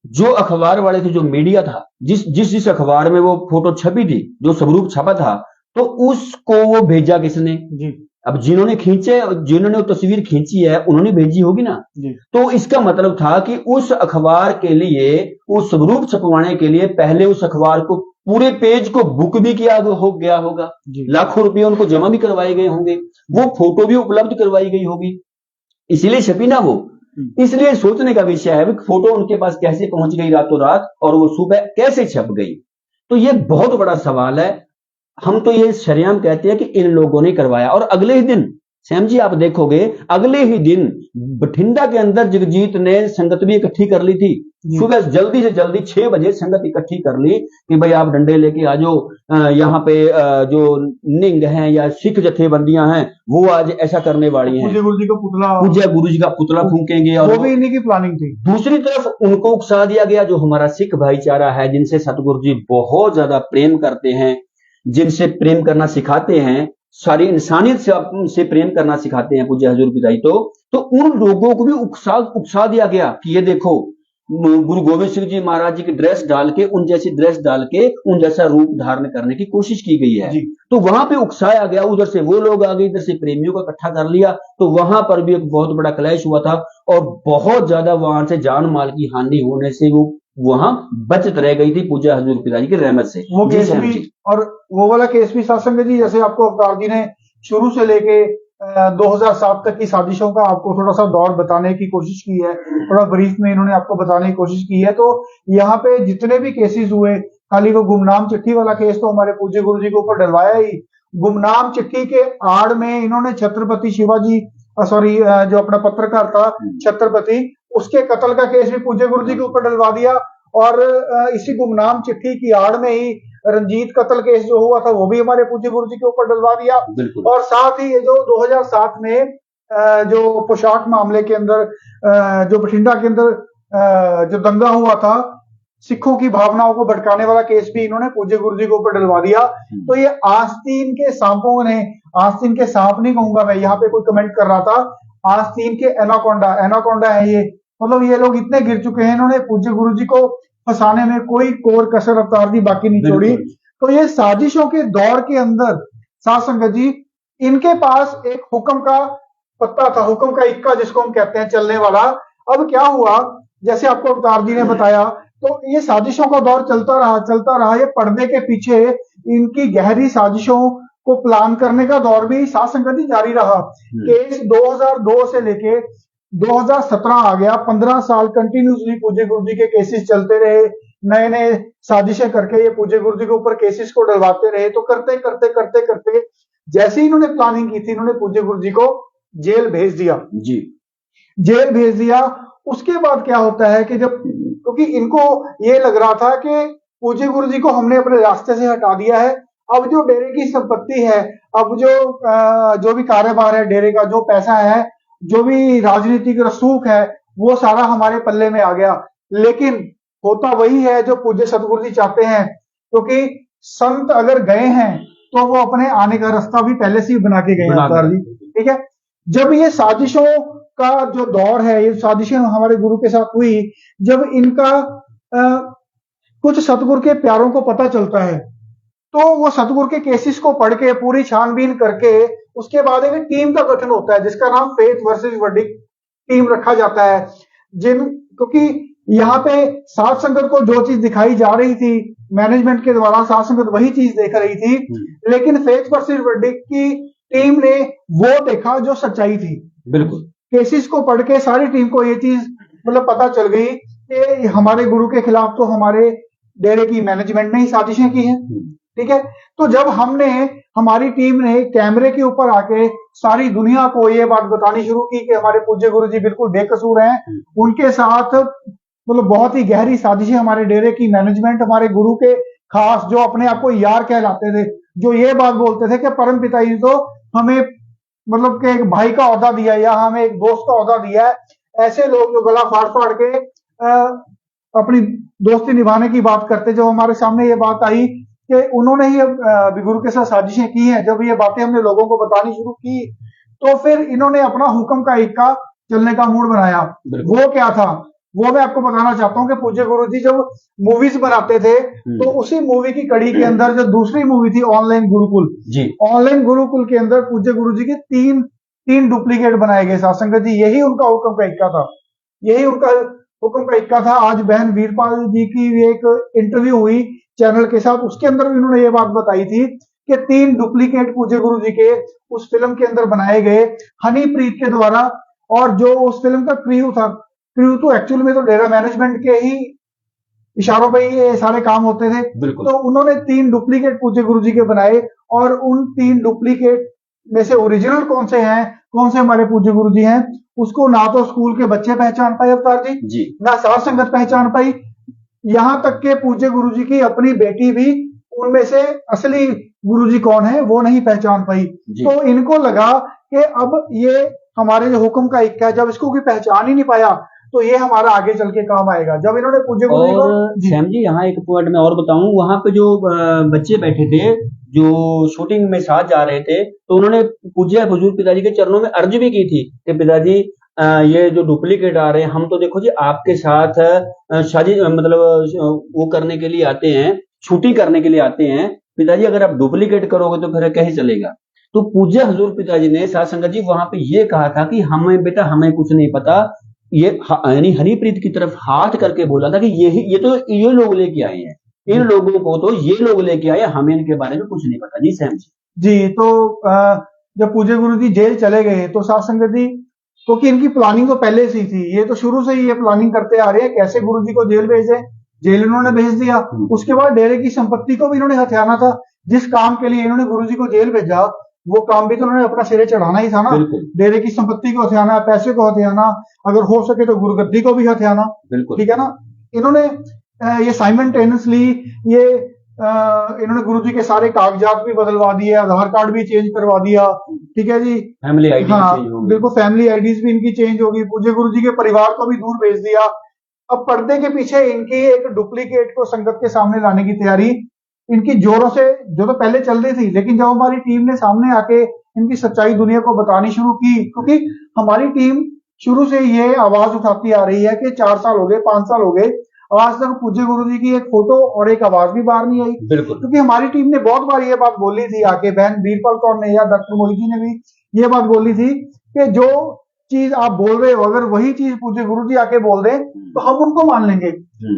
जो अखबार वाले थे, जो मीडिया था, जिस अखबार में वो फोटो छपी थी, जो स्वरूप छपा था, तो उसको वो भेजा किसने जी? अब जिन्होंने खींचे, जिन्होंने वो तस्वीर खींची है उन्होंने भेजी होगी ना जी। तो इसका मतलब था कि उस अखबार के लिए, उस स्वरूप छपवाने के लिए पहले उस अखबार को पूरे पेज को बुक भी किया हो गया होगा, लाखों रुपए उनको जमा भी करवाए गए होंगे, वो फोटो भी उपलब्ध करवाई गई होगी, इसीलिए छपी ना वो। इसलिए सोचने का विषय है फोटो उनके पास कैसे पहुंच गई रातों रात और वो सुबह कैसे छप गई। तो ये बहुत बड़ा सवाल है। हम तो ये शरेआम कहते हैं कि इन लोगों ने करवाया। और अगले ही दिन सैम जी आप देखोगे, अगले ही दिन बठिंडा के अंदर जगजीत ने संगत भी इकट्ठी कर ली थी, सुबह जल्दी से जल्दी 6 बजे संगत इकट्ठी कर ली कि भाई आप डंडे लेके आ जाओ, यहाँ पे जो निंग हैं या सिख जथेबंदियां हैं वो आज ऐसा करने वाली हैं, पूज्य गुरु जी का पुतला फूंकेंगे, और वो भी इन्हीं की प्लानिंग थी। दूसरी तरफ उनको उकसा दिया गया जो हमारा सिख भाईचारा है, जिनसे सतगुरु जी बहुत ज्यादा प्रेम करते हैं, जिनसे प्रेम करना सिखाते हैं, सारी इंसानियत से प्रेम करना सिखाते हैं पूज्य हजूर पिताजी, तो उन लोगों को भी उकसा दिया गया कि ये देखो गुरु गोविंद सिंह जी महाराज जी की ड्रेस डाल के, उन जैसी ड्रेस डाल के उन जैसा रूप धारण करने की कोशिश की गई है। तो वहां पे उकसाया गया, उधर से वो लोग आ गए, इधर से प्रेमियों को इकट्ठा कर लिया, तो वहां पर भी एक बहुत बड़ा क्लैश हुआ था और बहुत ज्यादा वहां से जान माल की हानि होने से वो वहां बचत रह गई थी पूज्य हजूर पिताजी की रहमत से। वो केस भी, और वो वाला केस भी सासंग जी, जैसे आपको अवतार जी ने शुरू से लेके 2007 तक की साजिशों का आपको थोड़ा सा दौर बताने की कोशिश की है, थोड़ा ब्रीफ में इन्होंने आपको बताने की कोशिश की है। तो यहाँ पे जितने भी केसेस हुए, खाली वो गुमनाम चिट्ठी वाला केस तो हमारे पूज्य गुरु जी के ऊपर डलवाया ही, गुमनाम चिट्ठी के आड़ में इन्होंने छत्रपति शिवाजी जो अपना पत्रकार था छत्रपति, उसके कत्ल का केस भी पूज्य गुरु जी के ऊपर डलवा दिया, और इसी गुमनाम चिट्ठी की आड़ में ही रंजीत कत्ल केस जो हुआ था वो भी हमारे पूज्य गुरु जी के ऊपर डलवा दिया। और साथ ही ये जो 2007 में जो पोशाक मामले के अंदर जो बठिंडा के अंदर जो दंगा हुआ था, सिखों की भावनाओं को भटकाने वाला केस भी इन्होंने पूज्य गुरु जी के ऊपर डलवा दिया। तो ये आस्तीन के सांपों ने, आस्तीन के सांप नहीं कहूंगा मैं, यहाँ पे कोई कमेंट कर रहा था, आस्तीन के एनाकोंडा है ये, मतलब ये लोग इतने गिर चुके हैं, इन्होंने पूज्य गुरु जी को फंसाने में कोई कोर कसर अवतार दी बाकी नहीं छोड़ी। तो ये साजिशों के दौर के अंदर साथ संगत जी, इनके पास एक हुक्म का पत्ता था, हुक्म का इक्का जिसको हम कहते हैं चलने वाला। अब क्या हुआ, जैसे आपको अवतार जी ने बताया, तो ये साजिशों का दौर चलता रहा। ये पर्दे के पीछे इनकी गहरी साजिशों को प्लान करने का दौर भी साथ संगत जी जारी रहा। केस 2002 से लेके 2017 आ गया, 15 साल कंटिन्यूसली पूज्य गुरु जी के केसेस चलते रहे, नए नए साजिशें करके ये पूज्य गुरु जी के ऊपर केसेस को डलवाते रहे। तो करते करते जैसे ही इन्होंने प्लानिंग की थी, इन्होंने पूज्य गुरु जी को जेल भेज दिया जी, जेल भेज दिया। उसके बाद क्या होता है कि जब, क्योंकि इनको ये लग रहा था कि पूज्य गुरु जी को हमने अपने रास्ते से हटा दिया है, अब जो डेरे की संपत्ति है, अब जो भी कारोबार है डेरे का, जो पैसा है, जो भी राजनीतिक रसूख है, वो सारा हमारे पल्ले में आ गया। लेकिन होता वही है जो पूज्य सतगुरु जी चाहते हैं, क्योंकि संत अगर गए हैं तो वो अपने आने का रास्ता भी पहले से ही बना के गए हैं अवतार जी। ठीक है, जब ये साजिशों का जो दौर है, ये साजिशें हमारे गुरु के साथ हुई, जब इनका कुछ सतगुरु के प्यारों को पता चलता है, तो वो सतगुरु के केसेस को पढ़ के पूरी छानबीन करके उसके बाद एक टीम का गठन होता है जिसका नाम फेथ वर्सेस वर्डिक्ट टीम रखा जाता है। क्योंकि यहाँ पे साध संगत को जो चीज दिखाई जा रही थी मैनेजमेंट के द्वारा, साध संगत वही चीज देख रही थी, लेकिन फेथ वर्सेस वर्डिक्ट की टीम ने वो देखा जो सच्चाई थी। बिल्कुल, केसेस को पढ़ के सारी टीम को ये चीज मतलब पता चल गई कि हमारे गुरु के खिलाफ तो हमारे डेरे की मैनेजमेंट ने ही साजिशें की हैं। ठीक है, तो जब हमारी टीम ने कैमरे के ऊपर आके सारी दुनिया को ये बात बतानी शुरू की कि हमारे पूज्य गुरु जी बिल्कुल बेकसूर हैं, उनके साथ मतलब बहुत ही गहरी साजिशें हमारे डेरे की मैनेजमेंट, हमारे गुरु के खास जो अपने आप को यार कहलाते थे, जो ये बात बोलते थे कि परम पिता जी तो हमें मतलब कि एक भाई का ओहदा दिया या हमें एक दोस्त का ओहदा दिया है, ऐसे लोग जो गला फाड़ फाड़ के अपनी दोस्ती निभाने की बात करते, जब हमारे सामने ये बात आई कि उन्होंने ही गुरु के साथ साजिशें की हैं, जब ये बातें हमने लोगों को बतानी शुरू की, तो फिर इन्होंने अपना हुक्म का इक्का चलने का मूड बनाया। वो क्या था, वो मैं आपको बताना चाहता हूँ कि पूज्य गुरु जी जब मूवीज बनाते थे तो उसी मूवी की कड़ी के अंदर जो दूसरी मूवी थी ऑनलाइन गुरुकुल, ऑनलाइन गुरुकुल के अंदर पूज्य गुरु जी के तीन डुप्लीकेट बनाए गए। सत्संगत जी, यही उनका हुक्म का इक्का था, यही उनका हुक्म का इक्का था। आज बहन वीरपाल जी की एक इंटरव्यू हुई चैनल के साथ, उसके अंदर भी उन्होंने ये बात बताई थी कि 3 डुप्लीकेट पूज्य गुरु जी के उस फिल्म के अंदर बनाए गए हनीप्रीत के द्वारा, और जो उस फिल्म का क्रू था, क्रू तो एक्चुअल में तो डेरा मैनेजमेंट के ही इशारों पे ये सारे काम होते थे, तो उन्होंने 3 डुप्लीकेट पूज्य गुरु जी के बनाए, और उन 3 डुप्लीकेट में से ओरिजिनल कौन से हैं, कौन से हमारे पूज्य गुरु जी हैं, उसको ना तो स्कूल के बच्चे पहचान पाए अवतार जी, ना साध संगत पहचान पाई, यहां तक के पूज्य गुरु जी की अपनी बेटी भी उनमें से असली गुरु जी कौन है वो नहीं पहचान पाई। तो इनको लगा कि अब ये हमारे जो हुक्म का इक्का है, जब इसको कोई पहचान ही नहीं पाया तो ये हमारा आगे चल के काम आएगा। जब इन्होंने पूज्य गुरु जी को श्याम जी यहाँ एक पॉइंट मैं और बताऊं, वहां पे जो बच्चे बैठे थे जो शूटिंग में साथ जा रहे थे, तो उन्होंने पूज्य हुजूर पिताजी के चरणों में अर्ज भी की थी कि पिताजी ये जो डुप्लीकेट आ रहे हैं, हम तो देखो जी आपके साथ शादी मतलब वो करने के लिए आते हैं, शूटिंग करने के लिए आते हैं, पिताजी अगर आप डुप्लीकेट करोगे तो फिर कैसे चलेगा। तो पूज्य हुजूर पिताजी ने साध संगत जी वहां पे ये कहा था कि हमें बेटा हमें कुछ नहीं पता, ये यानी हनीप्रीत की तरफ हाथ करके बोला था कि ये लोग लेके आए हैं, इन लोगों को तो ये लोग लेके आए, हमें इनके बारे में कुछ नहीं पता। जी सैम जी, तो जब पूज्य गुरु जी जेल चले गए तो साध संगत जी, क्योंकि इनकी प्लानिंग तो पहले से ही थी, ये तो शुरू से ही ये प्लानिंग करते आ रहे हैं कैसे गुरु जी को जेल भेजे, जेल इन्होंने भेज दिया, उसके बाद डेरे की संपत्ति को भी इन्होंने हथियाना था। जिस काम के लिए इन्होंने गुरु जी को जेल भेजा वो काम भी तो उन्होंने अपना सिरे चढ़ाना ही था ना, डेरे की संपत्ति को हथियाना, पैसे को हथियाना, अगर हो सके तो गुरुगद्दी को भी हथियाना, ठीक है ना। इन्होंने ये साइमल्टेनियसली ये इन्होंने गुरु जी के सारे कागजात भी बदलवा दिए, आधार कार्ड भी चेंज करवा दिया, ठीक है जी, फैमिली आईडी बिल्कुल फैमिली आईडीज भी इनकी चेंज होगी, पूज्य गुरु जी के परिवार को भी दूर भेज दिया। अब पर्दे के पीछे इनकी एक डुप्लीकेट को संगत के सामने लाने की तैयारी इनकी जोरों से जो तो पहले चल रही थी, लेकिन जब हमारी टीम ने सामने आके इनकी सच्चाई दुनिया को बतानी शुरू की, क्योंकि हमारी टीम शुरू से ये आवाज उठाती आ रही है कि 4 साल हो गए, 5 साल हो गए, आज तक पूज्य गुरु जी की एक फोटो और एक आवाज भी बाहर नहीं आई। क्योंकि हमारी टीम ने बहुत बार ये बात बोली थी आके, बहन वीरपाल कौर ने या डॉक्टर मोहित जी ने भी ये बात बोली थी कि जो चीज आप बोल रहे हो अगर वही चीज पूज्य गुरु जी आके बोल दें तो हम उनको मान लेंगे।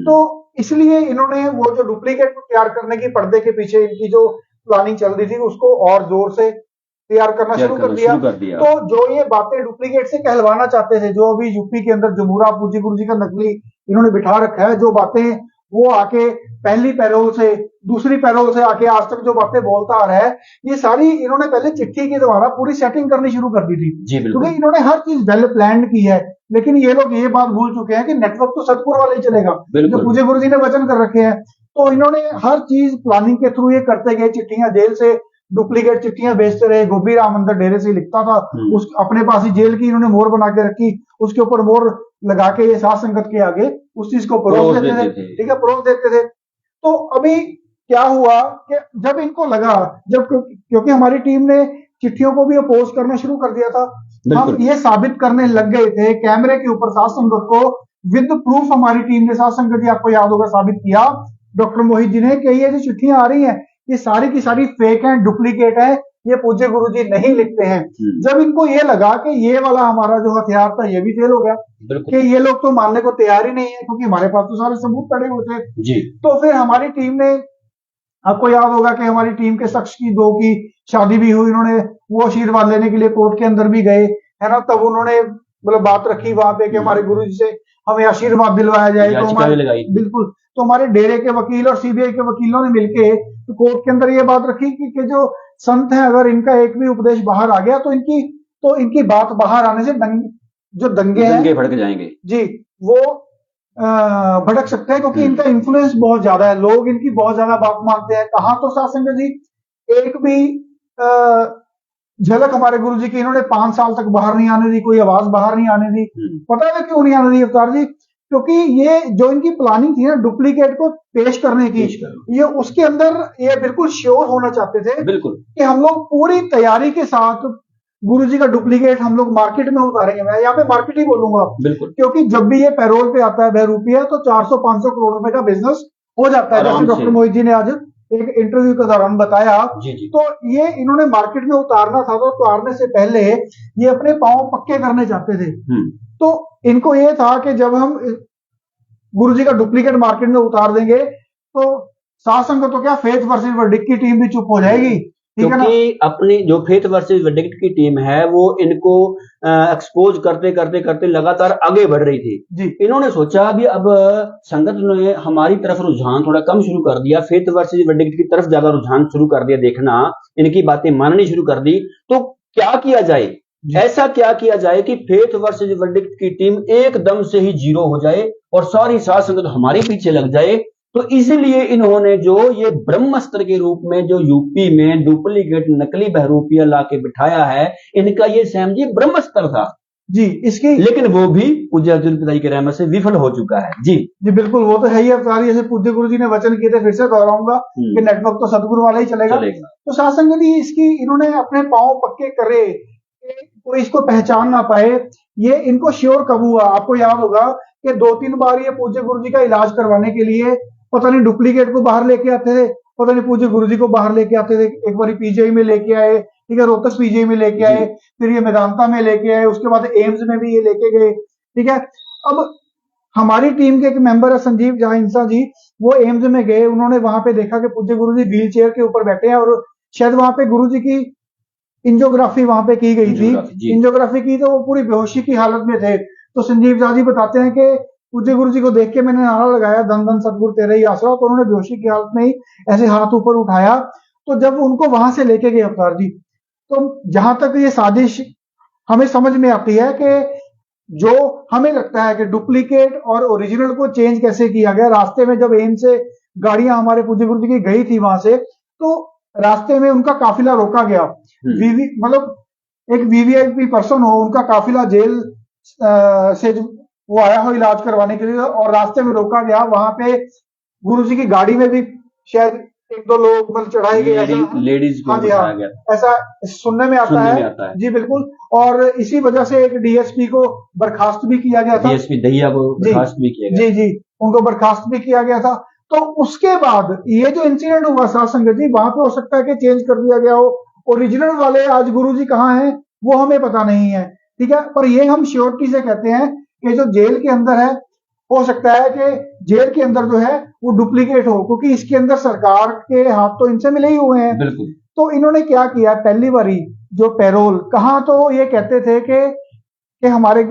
तो इसलिए इन्होंने वो जो डुप्लीकेट को तैयार करने की पर्दे के पीछे इनकी जो प्लानिंग चल रही थी उसको और जोर से तैयार करना शुरू कर दिया। तो जो ये बातें डुप्लीकेट से कहलवाना चाहते थे, जो अभी यूपी के अंदर जमूरा पूज्य गुरु जी का नकली इन्होंने बिठा रखा है, जो बातें वो आके पहली पैरोल से दूसरी पैरोल से आके आज तक जो बातें बोलता आ रहा है, ये सारी इन्होंने पहले चिट्ठी के द्वारा पूरी सेटिंग करनी शुरू कर दी थी, क्योंकि इन्होंने हर चीज वेल प्लान की है। लेकिन ये लोग ये बात भूल चुके हैं कि नेटवर्क तो सतपुर वाले ही चलेगा, जो पूज्य गुरु जी ने वचन कर रखे हैं। तो इन्होंने हर चीज प्लानिंग के थ्रू ये करते गए, चिट्ठियां जेल से डुप्लीकेट चिट्ठियां भेजते रहे। गोभी राम अंदर डेरे से लिखता था, उस अपने पास ही जेल की इन्होंने मोहर बना के रखी, उसके ऊपर मोहर लगा के ये साध संगत के आगे उस चीज को परोस देते थे, ठीक है, परोस देते थे। तो अभी क्या हुआ कि जब इनको लगा, जब क्योंकि हमारी टीम ने चिट्ठियों को भी अपोज करना शुरू कर दिया था, हम ये साबित करने लग गए थे कैमरे के ऊपर साध संगत को विद प्रूफ। हमारी टीम ने, साध संगत जी आपको याद होगा, साबित किया डॉक्टर मोहित जी ने कि ये जो चिट्ठियां आ रही हैं ये सारी की सारी फेक हैं, डुप्लीकेट है, ये पूज्य गुरु जी नहीं लिखते हैं। जब इनको ये लगा कि ये वाला हमारा जो हथियार था ये भी फेल हो गया, कि ये लोग तो मानने को तैयार ही नहीं है, क्योंकि हमारे पास तो सारे सबूत पड़े हुए थे जी। तो फिर हमारी टीम ने, आपको याद होगा कि हमारी टीम के शख्स की 2 की शादी भी हुई, उन्होंने वो आशीर्वाद लेने के लिए कोर्ट के अंदर भी गए, है ना। तब उन्होंने मतलब बात रखी वहां पे कि हमारे गुरु जी से हमें आशीर्वाद दिलवाया जाए। तो हमारे बिल्कुल, तो हमारे डेरे के वकील और सीबीआई के वकीलों ने मिलके तो कोर्ट के अंदर ये बात रखी कि जो संत है, अगर इनका एक भी उपदेश बाहर आ गया तो इनकी बात बाहर आने से जो दंगे भड़क जाएंगे जी, वो भड़क सकते हैं, क्योंकि इनका इन्फ्लुएंस बहुत ज्यादा है, लोग इनकी बहुत ज्यादा बात मानते हैं। कहा तो साध संगत जी एक भी झलक हमारे गुरु जी की इन्होंने 5 साल तक बाहर नहीं आने दी, कोई आवाज बाहर नहीं आने दी। पता है क्यों नहीं आने दी अवतार जी? क्योंकि ये जो इनकी प्लानिंग थी ना डुप्लीकेट को पेश करने की, ये उसके अंदर ये बिल्कुल श्योर होना चाहते थे बिल्कुल कि हम लोग पूरी तैयारी के साथ गुरुजी का डुप्लीकेट हम लोग मार्केट में उतारेंगे। मैं यहाँ पे मार्केट ही बोलूंगा, बिल्कुल, क्योंकि जब भी ये पैरोल पे आता है बहरूपिया तो 400-500 करोड़ रुपए का बिजनेस हो जाता है, जैसे डॉक्टर मोहित जी ने आज एक इंटरव्यू के दौरान बताया। जी। तो ये इन्होंने मार्केट में उतारना था, तो उतारने से पहले ये अपने पांव पक्के करने चाहते थे। तो इनको ये था कि जब हम गुरुजी का डुप्लीकेट मार्केट में उतार देंगे तो साध संगत तो क्या, फेथ वर्सेस वर्डिक्ट की टीम भी चुप हो जाएगी, क्योंकि अपनी जो फेथ वर्सेस वर्डिक्ट की टीम है वो इनको एक्सपोज करते करते करते लगातार आगे बढ़ रही थी जी। इन्होंने सोचा अभी अब संगत ने हमारी तरफ रुझान थोड़ा कम शुरू कर दिया, फेथ वर्सेस वर्डिक्ट की तरफ ज्यादा रुझान शुरू कर दिया, देखना इनकी बातें माननी शुरू कर दी, तो क्या किया जाए, ऐसा क्या किया जाए कि फेथ वर्सेस वर्डिक्ट की टीम एकदम से ही जीरो हो जाए और सारी साध संगत हमारे पीछे लग जाए। तो इसीलिए इन्होंने जो ये ब्रह्मास्त्र के रूप में जो यूपी में डुप्लीकेट नकली बहरूपिया लाके बिठाया है, इनका ये सैम जी ब्रह्मास्त्र था जी इसकी, लेकिन वो भी पूज्य अर्जुन पिताजी के रहमत से विफल हो चुका है जी। जी बिल्कुल, वो तो है ही अवतार, जैसे पूज्य गुरु जी ने वचन किए थे, फिर से दोहराऊंगा कि नेटवर्क तो सतगुरु वाला ही चलेगा। तो साध संगत जी इसकी इन्होंने अपने पांव पक्के करे, कोई इसको पहचान ना पाए। ये इनको श्योर कब हुआ, आपको याद होगा कि 2-3 बार ये पूज्य गुरु जी का इलाज करवाने के लिए पता नहीं डुप्लीकेट को बाहर लेके आते थे, पता नहीं पूज्य गुरु जी को बाहर लेके आते थे। एक बार पीजीआई में लेके आए, ठीक है, रोहतक पीजीआई में लेके आए, फिर ये मेदांता में लेके आए, उसके बाद एम्स में भी ये लेके गए, ठीक है। अब हमारी टीम के एक मेंबर है संजीव झा इंसा जी, वो एम्स में गए, उन्होंने वहां पे देखा कि पूज्य गुरु जी व्हील चेयर के ऊपर बैठे हैं और शायद वहां पे गुरु जी की इंजियोग्राफी वहां पे की गई थी, इंजियोग्राफी की तो वो पूरी बेहोशी की हालत में थे। तो संजीव झा जी बताते हैं कि पूज्य गुरु जी को देख के मैंने नारा लगाया, धन धन सतगुरु तेरा ही आसरा, तो उन्होंने बेहोशी की हालत में ही ऐसे हाथ ऊपर उठाया। तो जब उनको वहां से लेके गए अवतार जी, तो जहां तक ये साजिश हमें समझ में आती है कि जो हमें लगता है कि डुप्लीकेट और ओरिजिनल को चेंज कैसे किया गया, रास्ते में जब एम से गाड़ियां हमारे पूज्य गुरु जी की गई थी वहां से, तो रास्ते में उनका काफिला रोका गया। मतलब एक वीवीआईपी पर्सन हो, उनका काफिला जेल से वो आया हो इलाज करवाने के लिए, और रास्ते में रोका गया। वहां पे गुरु जी की गाड़ी में भी शायद 1-2 लोग मतलब चढ़ाए गए, लेडीज को बिठाया गया, ऐसा सुनने में आता है जी बिल्कुल। और इसी वजह से एक डीएसपी को बर्खास्त भी किया गया था, डीएसपी दहिया को बर्खास्त भी किया गया, जी उनको बर्खास्त भी किया गया था। तो उसके बाद ये जो इंसिडेंट हुआ साध संगत जी, वहां पे हो सकता है कि चेंज कर दिया गया हो, ओरिजिनल वाले आज गुरु जी कहाँ हैं वो हमें पता नहीं है, ठीक है। पर ये हम श्योरिटी से कहते हैं कि जो जेल के अंदर है, हो सकता है कि जेल के अंदर जो है वो डुप्लीकेट हो, क्योंकि इसके अंदर सरकार के हाथ तो इनसे मिले ही हुए हैं। बिल्कुल। तो इन्होंने क्या किया, पहली बारी जो पैरोल कहा, तो ये कहते थे कि हमारे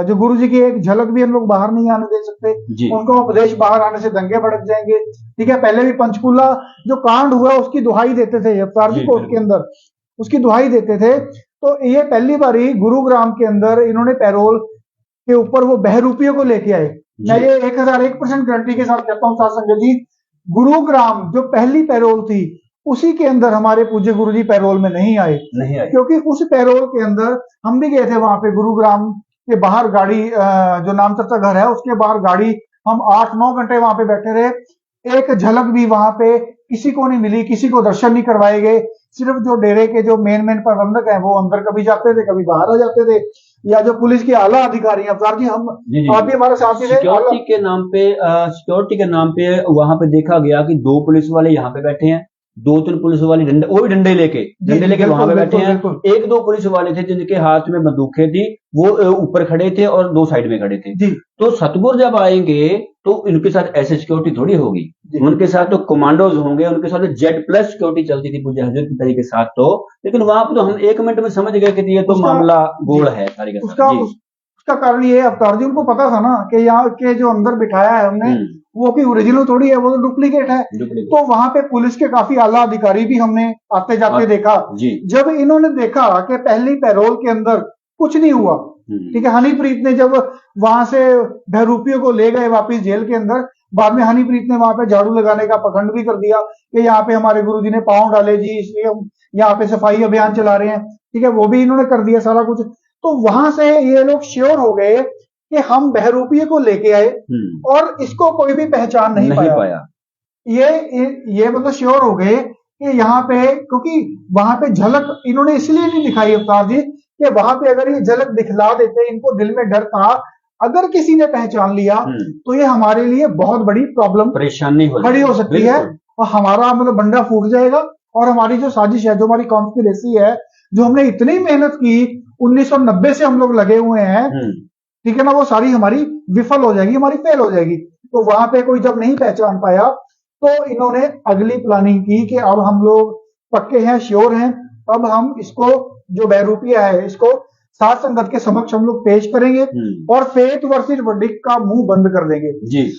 जो गुरु जी की एक झलक भी हम लोग बाहर नहीं आने दे सकते, उनको उपदेश बाहर आने से दंगे भड़क जाएंगे, ठीक है। पहले भी पंचकूला जो कांड हुआ उसकी दुहाई देते थे अवतार जी कोर्ट के अंदर, उसकी दुहाई देते थे। तो ये पहली बारी गुरुग्राम के अंदर इन्होंने पैरोल के ऊपर वो बहरूपियों को लेके आए। मैं ये 1001% गारंटी के साथ कहता हूँ साध संगत जी, गुरुग्राम जो पहली पैरोल थी उसी के अंदर हमारे पूज्य गुरुजी पैरोल में नहीं आए, क्योंकि उस पैरोल के अंदर हम भी गए थे। वहां पे गुरुग्राम के बाहर गाड़ी, जो नामचर्चा घर है उसके बाहर गाड़ी, हम 8-9 घंटे वहां पे बैठे रहे। एक झलक भी वहां पे किसी को नहीं मिली, किसी को दर्शन नहीं करवाए गए। सिर्फ जो डेरे के जो मेन प्रबंधक हैं वो अंदर कभी जाते थे, कभी बाहर आ जाते थे, या जो पुलिस के आला अधिकारी हैं। अवतार जी, हम आप भी हमारे साथ ही थे। सिक्योरिटी के नाम पे वहां पे देखा गया कि 2 पुलिस वाले यहाँ पे बैठे हैं, 2-3 पुलिस वाले डंडे, वो भी डंडे लेके वहां पे बैठे हैं। 1-2 पुलिस वाले थे जिनके हाथ में बंदूकें थी, वो ऊपर खड़े थे और 2 साइड में खड़े थे। तो सतगुरु जब आएंगे तो इनके साथ ऐसे सिक्योरिटी थोड़ी होगी, उनके साथ तो कमांडोज होंगे, उनके साथ Z+ सिक्योरिटी चलती थी पूज्य हजरत पिताजी के साथ। तो लेकिन वहां पर तो हम 1 मिनट में समझ गए कि ये तो मामला गोल है सारी का सारी। उसका कारण ये है अवतार जी, उनको पता था ना कि यहाँ के जो अंदर बिठाया है हमने वो भी ओरिजिनल थोड़ी है, वो तो डुप्लीकेट है। तो वहां पे पुलिस के काफी आला अधिकारी भी हमने आते जाते देखा। जब इन्होंने देखा कि पहली पैरोल के अंदर कुछ नहीं हुआ, ठीक है, हनीप्रीत ने जब वहां से बहरूपियों को ले गए वापिस जेल के अंदर, बाद में हनीप्रीत ने वहां पे झाड़ू लगाने का पखंड भी कर दिया कि यहाँ पे हमारे गुरुजी ने पांव डाले जी, इसलिए हम यहाँ पे सफाई अभियान चला रहे हैं, ठीक है, वो भी इन्होंने कर दिया सारा कुछ। तो वहां से ये लोग श्योर हो गए कि हम बहरूपिये को लेके आए और इसको कोई भी पहचान नहीं पाया। ये मतलब श्योर हो गए कि यहाँ पे, क्योंकि वहां पे झलक इन्होंने इसलिए नहीं दिखाई अवतार जी कि वहां पे अगर ये झलक दिखला देते, इनको दिल में डर था, अगर किसी ने पहचान लिया तो ये हमारे लिए बहुत बड़ी प्रॉब्लम, परेशानी खड़ी हो सकती है और हमारा मतलब बंडा फूट जाएगा। और हमारी जो साजिश है, जो हमारी कॉन्स्पिरेसी है, जो हमने इतनी मेहनत की, 1990 से हम लोग लगे हुए हैं, ठीक है ना, वो सारी हमारी विफल हो जाएगी, हमारी फेल हो जाएगी। तो वहां पे कोई जब नहीं पहचान पाया तो इन्होंने अगली प्लानिंग की कि अब हम लोग पक्के हैं, श्योर हैं, अब हम इसको जो बहरूपिया है इसको साथ संगत के समक्ष हम लोग पेश करेंगे और फेथ वर्सेस वर्डिक्ट का मुंह बंद कर देंगे। जी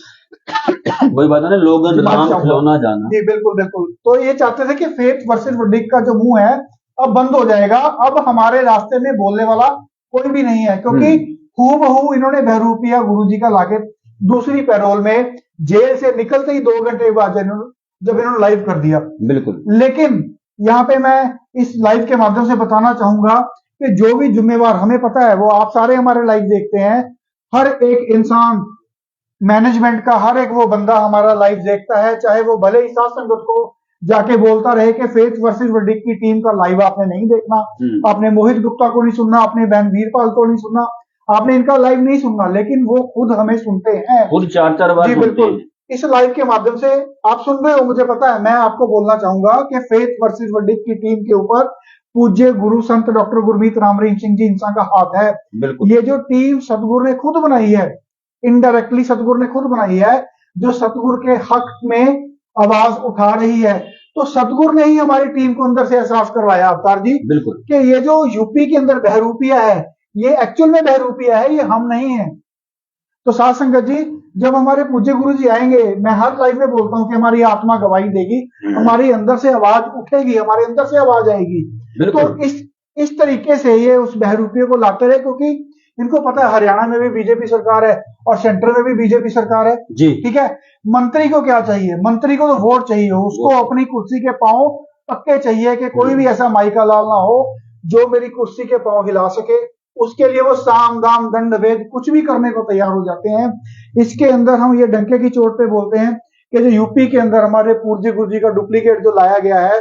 वही बात है ना, लोगन राम खिलौना जाना। जी बिल्कुल बिल्कुल। तो ये चाहते थे कि फेथ वर्सेस वर्डिक्ट का जो मुंह है अब बंद हो जाएगा, अब हमारे रास्ते में बोलने वाला कोई भी नहीं है, क्योंकि हूबहू इन्होंने बहरूपिया गुरुजी का लाके दूसरी पैरोल में जेल से निकलते ही 2 घंटे बाद जब इन्होंने लाइव कर दिया। बिल्कुल। लेकिन यहाँ पे मैं इस लाइव के माध्यम से बताना चाहूंगा कि जो भी जिम्मेवार, हमें पता है, वो आप सारे हमारे लाइव देखते हैं, हर एक इंसान, मैनेजमेंट का हर एक वो बंदा हमारा लाइव देखता है, चाहे वो भले ही साथ संगत को जाके बोलता रहे कि फेथ वर्सेस वर्डिक्ट की टीम का लाइव आपने नहीं देखना, आपने मोहित गुप्ता को नहीं सुनना, आपने बहन वीरपाल को नहीं सुनना, आपने इनका लाइव नहीं सुनना, लेकिन वो खुद हमें सुनते हैं, खुद 4-4 बार। जी बिल्कुल। इस लाइव के माध्यम से आप सुन रहे हो, मुझे पता है। मैं आपको बोलना चाहूंगा कि फेथ वर्सेस वर्डिक्ट की टीम के ऊपर पूज्य गुरु संत डॉक्टर गुरमीत राम रहीम सिंह जी इंसान का हाथ है। ये जो टीम सतगुरु ने खुद बनाई है, इनडायरेक्टली सतगुरु ने खुद बनाई है, जो सतगुरु के हक में आवाज उठा रही है। तो सतगुरु ने ही हमारी टीम को अंदर से एहसास करवाया अवतार जी, बिल्कुल, कि ये जो यूपी के अंदर बहरूपिया है, ये एक्चुअल में बहरूपिया है, ये हम नहीं है। तो साथ संगत जी, जब हमारे पूज्य गुरु जी आएंगे, मैं हर लाइव में बोलता हूँ कि हमारी आत्मा गवाही देगी, हमारी अंदर से आवाज उठेगी, हमारे अंदर से आवाज आएगी। तो इस तरीके से ये उस बहरूपिये को लाते रहे, क्योंकि इनको पता है हरियाणा में भी बीजेपी सरकार है और सेंटर में भी बीजेपी सरकार है जी, ठीक है। मंत्री को क्या चाहिए? मंत्री को तो वोट चाहिए, उसको अपनी कुर्सी के पांव पक्के चाहिए कि कोई भी ऐसा माइका लाल ना हो जो मेरी कुर्सी के पांव हिला सके। उसके लिए वो साम दाम दंड भेद कुछ भी करने को तैयार हो जाते हैं। इसके अंदर हम ये डंके की चोट पे बोलते हैं कि जो यूपी के अंदर हमारे पूज्य गुरु जी का डुप्लीकेट जो लाया गया है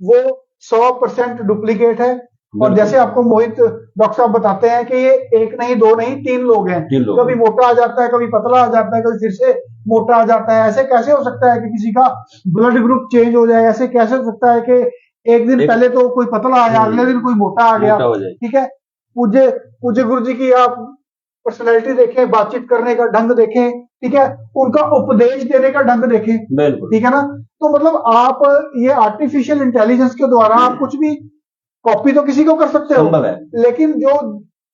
वो 100% डुप्लीकेट है। और जैसे आपको मोहित डॉक्टर साहब बताते हैं कि ये 1 नहीं 2 नहीं 3 लोग हैं, कभी मोटा आ जाता है, कभी पतला आ जाता है, कभी फिर से मोटा आ जाता है। ऐसे कैसे हो सकता है कि किसी का ब्लड ग्रुप चेंज हो जाए? ऐसे कैसे हो सकता है कि एक दिन पहले तो कोई पतला आया, अगले दिन कोई मोटा आ गया? ठीक है, पूज्य गुरु जी की आप पर्सनैलिटी देखें, बातचीत करने का ढंग देखें, ठीक है, उनका उपदेश देने का ढंग देखें, ठीक है ना। तो मतलब आप ये आर्टिफिशियल इंटेलिजेंस के द्वारा आप कुछ भी कॉपी तो किसी को कर सकते हो, लेकिन जो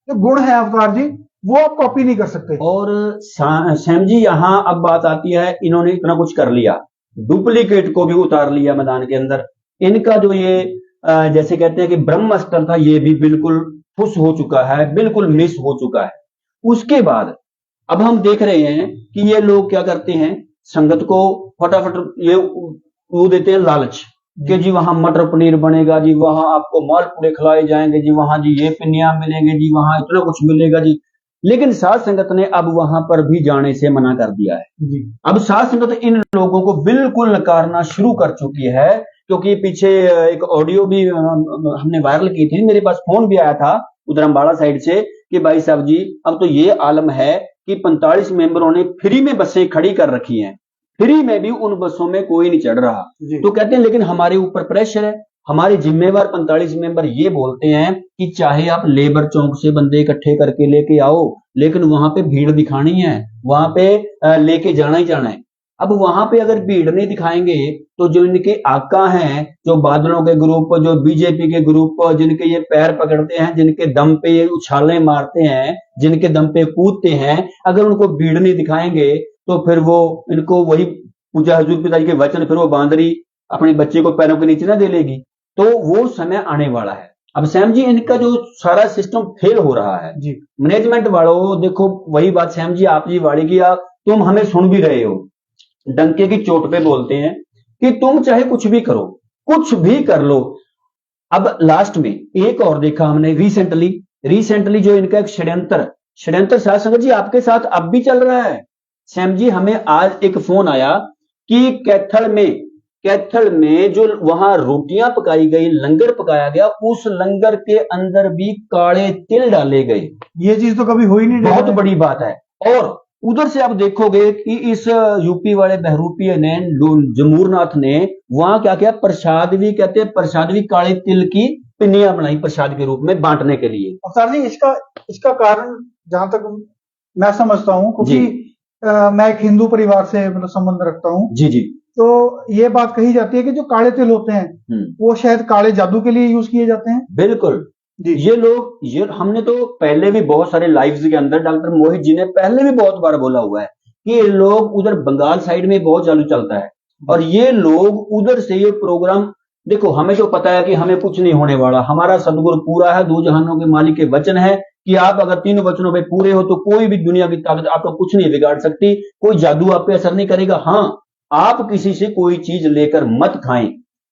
गुण है अवतार जी वो आप कॉपी नहीं कर सकते। और सैम जी, यहाँ अब बात आती है, इन्होंने इतना कुछ कर लिया, डुप्लीकेट को भी उतार लिया मैदान के अंदर। इनका जो ये जैसे कहते हैं कि ब्रह्मास्त्र था, ये भी बिल्कुल फुस हो चुका है, बिल्कुल मिस हो चुका है। उसके बाद अब हम देख रहे हैं कि ये लोग क्या करते हैं, संगत को फटाफट ये वो देते हैं लालच कि जी वहां मटर पनीर बनेगा जी, वहां आपको मालपूड़े खिलाए जाएंगे जी, वहां जी ये पिनिया मिलेंगे जी, वहां इतना कुछ मिलेगा जी। लेकिन साध संगत ने अब वहां पर भी जाने से मना कर दिया है जी अब साध संगत इन लोगों को बिल्कुल नकारना शुरू कर चुकी है, क्योंकि पीछे एक ऑडियो भी हमने वायरल की थी, मेरे पास फोन भी आया था उधर अम्बाड़ा साइड से कि भाई साहब जी अब तो ये आलम है कि 45 मेंबरों ने फ्री में बसें खड़ी कर रखी हैं, फ्री में भी उन बसों में कोई नहीं चढ़ रहा। जी तो कहते हैं लेकिन हमारे ऊपर प्रेशर है, हमारे जिम्मेवार 45 मेंबर ये बोलते हैं कि चाहे आप लेबर चौक से बंदे इकट्ठे करके लेके आओ, लेकिन वहां पे भीड़ दिखानी है, वहां पे लेके जाना ही जाना है। अब वहां पे अगर भीड़ नहीं दिखाएंगे तो जो इनके आका हैं, जो बादलों के ग्रुप, जो बीजेपी के ग्रुप, जिनके ये पैर पकड़ते हैं, जिनके दम पे ये उछाले मारते हैं, जिनके दम पे कूदते हैं, अगर उनको भीड़ नहीं दिखाएंगे तो फिर वो इनको वही पूजा हजूर पिताजी के वचन, फिर वो बांदरी अपने बच्चे को पैरों के नीचे ना दे लेगी। तो वो समय आने वाला है। अब सैम जी इनका जो सारा सिस्टम फेल हो रहा है, जी मैनेजमेंट वालों देखो वही बात सैम जी आप जी वाली की, तुम हमें सुन भी रहे हो, डंके की चोट पे बोलते हैं कि तुम चाहे कुछ भी करो, कुछ भी कर लो। अब लास्ट में एक और देखा हमने रिसेंटली जो इनका एक षड्यंत्र साथ संगत जी आपके साथ अब भी चल रहा है। सैम जी हमें आज एक फोन आया कि कैथल में जो वहां रोटियां पकाई गई, लंगर पकाया गया, उस लंगर के अंदर भी काले तिल डाले गए। ये चीज तो कभी हुई नहीं डेरा बहुत में। बड़ी बात है। और उधर से आप देखोगे कि इस यूपी वाले बहरूपीय ने, जमूरनाथ ने वहां क्या किया, प्रसाद भी कहते हैं, प्रसाद भी काले तिल की पिन्नियां बनाई प्रसाद के रूप में बांटने के लिए। अवतार जी इसका कारण जहां तक मैं समझता हूँ, क्योंकि मैं एक हिंदू परिवार से मतलब संबंध रखता हूँ, जी जी तो ये बात कही जाती है कि जो काले तिल होते हैं वो शायद काले जादू के लिए यूज किए जाते हैं। बिल्कुल जी ये हमने तो पहले भी बहुत सारे लाइव्स के अंदर डॉक्टर मोहित जी ने पहले भी बहुत बार बोला हुआ है कि ये लोग उधर बंगाल साइड में बहुत चालू चलता है, और ये लोग उधर से ये प्रोग्राम, देखो हमें तो पता है कि हमें कुछ नहीं होने वाला, हमारा सदगुरु पूरा है, दो जहानों के मालिक के वचन है कि आप अगर तीनों वचनों पे पूरे हो तो कोई भी दुनिया की ताकत आपको कुछ नहीं बिगाड़ सकती, कोई जादू आप पे असर नहीं करेगा। हाँ, आप किसी से कोई चीज लेकर मत खाएं,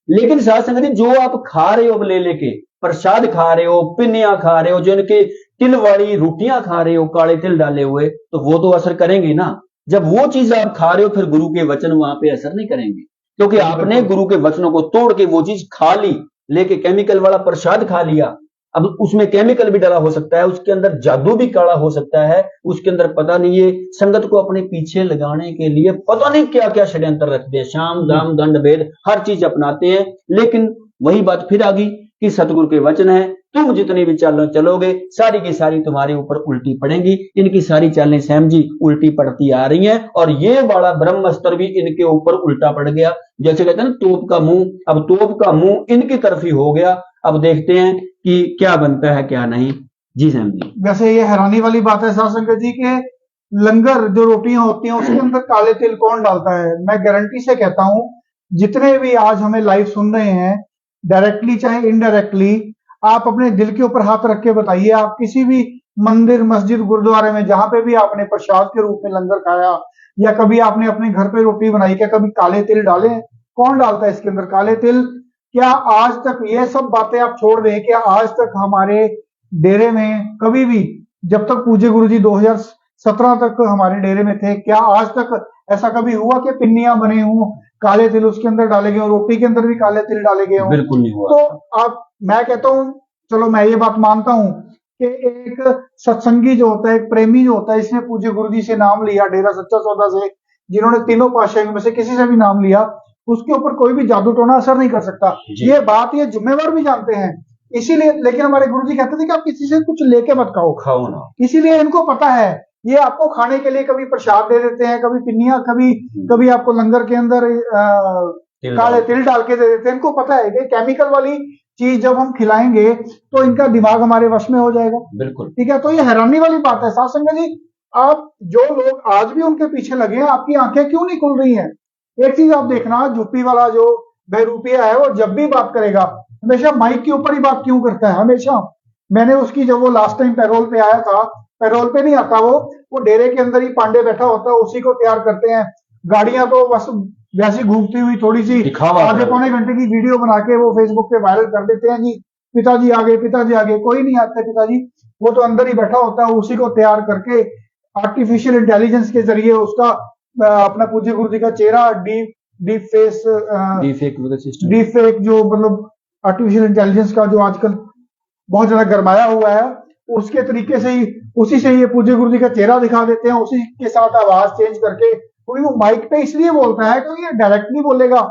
लेकिन साथ संगत जी जो आप खा रहे हो ले लेके, प्रसाद खा रहे हो, पिन्नियां खा रहे हो, जो इनके तिल वाली रोटियां खा रहे हो काले तिल डाले हुए, तो वो तो असर करेंगे ना। जब वो चीज आप खा रहे हो फिर गुरु के वचन वहां पे असर नहीं करेंगे, क्योंकि आपने गुरु के वचनों को तोड़ के वो चीज खा ली, लेके केमिकल वाला प्रसाद खा लिया। अब उसमें केमिकल भी डाला हो सकता है, उसके अंदर जादू भी काला हो सकता है, उसके अंदर पता नहीं, ये संगत को अपने पीछे लगाने के लिए पता नहीं क्या क्या षड्यंत्र रखते हैं, शाम दाम दंड भेद हर चीज अपनाते हैं। लेकिन वही बात फिर आ गई कि सतगुरु के वचन है, तुम जितनी भी चालें चलोगे सारी की सारी तुम्हारे ऊपर उल्टी पड़ेंगी। इनकी सारी चालें सैम जी उल्टी पड़ती आ रही हैं, और ये वाला ब्रह्मास्त्र भी इनके ऊपर उल्टा पड़ गया। जैसे कहते हैं ना तोप का मुंह, अब तोप का मुंह इनकी तरफ ही हो गया। अब देखते हैं कि क्या बनता है क्या नहीं। जी सैम जी, वैसे ये हैरानी वाली बात है सासंगत जी के लंगर जो रोटियां होती हैं उसके अंदर काले तिल कौन डालता है। मैं गारंटी से कहता हूं जितने भी आज हमें लाइव सुन रहे हैं, डायरेक्टली चाहे इनडायरेक्टली, आप अपने दिल के ऊपर हाथ रख के बताइए, आप किसी भी मंदिर मस्जिद गुरुद्वारे में जहां पे भी आपने प्रसाद के रूप में लंगर खाया या कभी आपने अपने घर पे रोटी बनाई, क्या कभी काले तिल डाले? कौन डालता है इसके अंदर काले तिल? क्या आज तक ये सब बातें आप छोड़ दें, क्या आज तक हमारे डेरे में कभी भी, जब तक पूज्य गुरु जी 2017 तक हमारे डेरे में थे, क्या आज तक ऐसा कभी हुआ कि पिन्नियां बने हों, काले तिल उसके अंदर डाले गए हों, रोटी के अंदर भी काले तिल डाले गए हों? बिल्कुल नहीं हुआ। तो आप, मैं कहता हूं, चलो मैं ये बात मानता हूं कि एक सत्संगी जो होता है, एक प्रेमी जो होता है, इसने पूज्य गुरु जी से नाम लिया, डेरा सच्चा सौदा से, जिन्होंने तीनों पातशाहियों में से किसी से भी नाम लिया, उसके ऊपर कोई भी जादू टोना असर नहीं कर सकता। ये बात ये जिम्मेवार भी जानते हैं, इसीलिए। लेकिन हमारे गुरु जी कहते थे कि आप किसी से कुछ लेके मत खाओ ना, इसीलिए इनको पता है, ये आपको खाने के लिए कभी प्रसाद दे देते हैं, कभी पिन्नियां, कभी आपको लंगर के अंदर काले तिल डाल के दे देते हैं। इनको पता है कि केमिकल वाली चीज जब हम खिलाएंगे तो इनका दिमाग हमारे वश में हो जाएगा। बिल्कुल ठीक है, तो ये हैरानी वाली बात है। साथ संगत जी, आप जो लोग आज भी उनके पीछे लगे हैं, आपकी आंखें क्यों नहीं खुल रही हैं? एक चीज आप देखना, यूपी वाला जो बहरूपिया है, वो जब भी बात करेगा हमेशा माइक के ऊपर ही बात क्यों करता है हमेशा। मैंने उसकी, जब वो लास्ट टाइम पैरोल पे आया था, पैरोल पे नहीं आता वो डेरे के अंदर ही पांडे बैठा होता है, उसी को तैयार करते हैं। गाड़ियां तो बस वैसी घूमती हुई थोड़ी सी दिखावा आधे है। पौने घंटे की वीडियो बना के वो फेसबुक पे वायरल कर देते हैं जी, पिताजी आ गए, पिताजी आ गए। कोई नहीं आता पिताजी, वो तो अंदर ही बैठा होता है, उसी को तैयार करके आर्टिफिशियल इंटेलिजेंस के जरिए उसका अपना पूज्य गुरु जी का चेहरा deep face, deepfake system. Deep fake, जो मतलब आर्टिफिशियल इंटेलिजेंस का जो आजकल बहुत ज्यादा गरमाया हुआ है, उसके तरीके से ही उसी से ये पूज्य गुरु जी का चेहरा दिखा देते हैं, उसी के साथ आवाज चेंज करके। क्योंकि वो माइक पे इसलिए बोलता है क्योंकि ये डायरेक्टली बोलेगा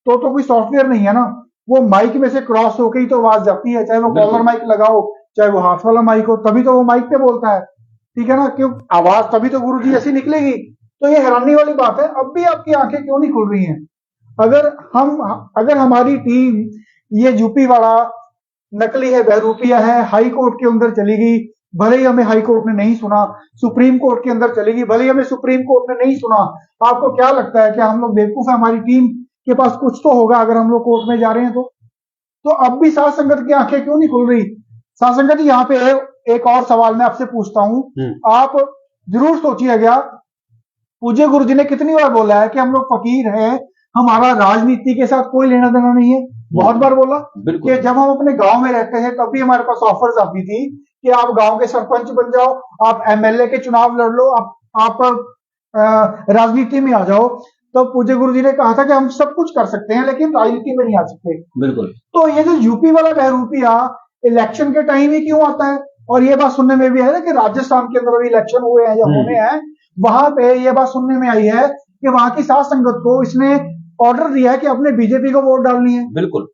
तो कोई सॉफ्टवेयर नहीं है ना, वो माइक में से क्रॉस होके ही तो आवाज जाती है, चाहे वो बिल्कुल। कॉलर माइक लगाओ, चाहे वो हाथ वाला माइक हो, तभी तो वो माइक पे बोलता है, ठीक है ना, क्यों आवाज तभी तो गुरु जी ऐसी निकलेगी। तो ये हैरानी वाली बात है, अब भी आपकी आंखें क्यों नहीं खुल रही हैं? अगर हमारी टीम ये यूपी वाला नकली है, बहरूपिया है, हाई कोर्ट के अंदर चली गई, भले ही हमें हाई कोर्ट ने नहीं सुना, सुप्रीम कोर्ट के अंदर चली गई, भले ही हमें सुप्रीम कोर्ट ने नहीं सुना, आपको क्या लगता है कि हम लोग बेवकूफ है? हमारी टीम के पास कुछ तो होगा अगर हम लोग कोर्ट में जा रहे हैं तो अब भी साध संगत की आंखें क्यों नहीं खुल रही? साध संगत जी, यहाँ पे एक और सवाल मैं आपसे पूछता हूं, आप जरूर सोचिएगा, पूज्य गुरु जी ने कितनी बार बोला है कि हम लोग फकीर हैं, हमारा राजनीति के साथ कोई लेना देना नहीं है। बहुत बार बोला कि जब हम अपने गांव में रहते हैं तब भी हमारे पास ऑफर्स आती थी कि आप गांव के सरपंच बन जाओ, आप एमएलए के चुनाव लड़ लो, आप राजनीति में आ जाओ। तो पूज्य गुरु जी ने कहा था कि हम सब कुछ कर सकते हैं लेकिन राजनीति में नहीं आ सकते। बिल्कुल। तो ये जो यूपी वाला बहरूपिया इलेक्शन के टाइम ही क्यों आता है? और ये बात सुनने में भी है ना कि राजस्थान के अंदर अभी इलेक्शन हुए हैं या होने हैं, वहां पे ये बात सुनने में आई है कि वहां की साध संगत को इसने ऑर्डर दिया है कि अपने बीजेपी को वोट डालनी है। बिल्कुल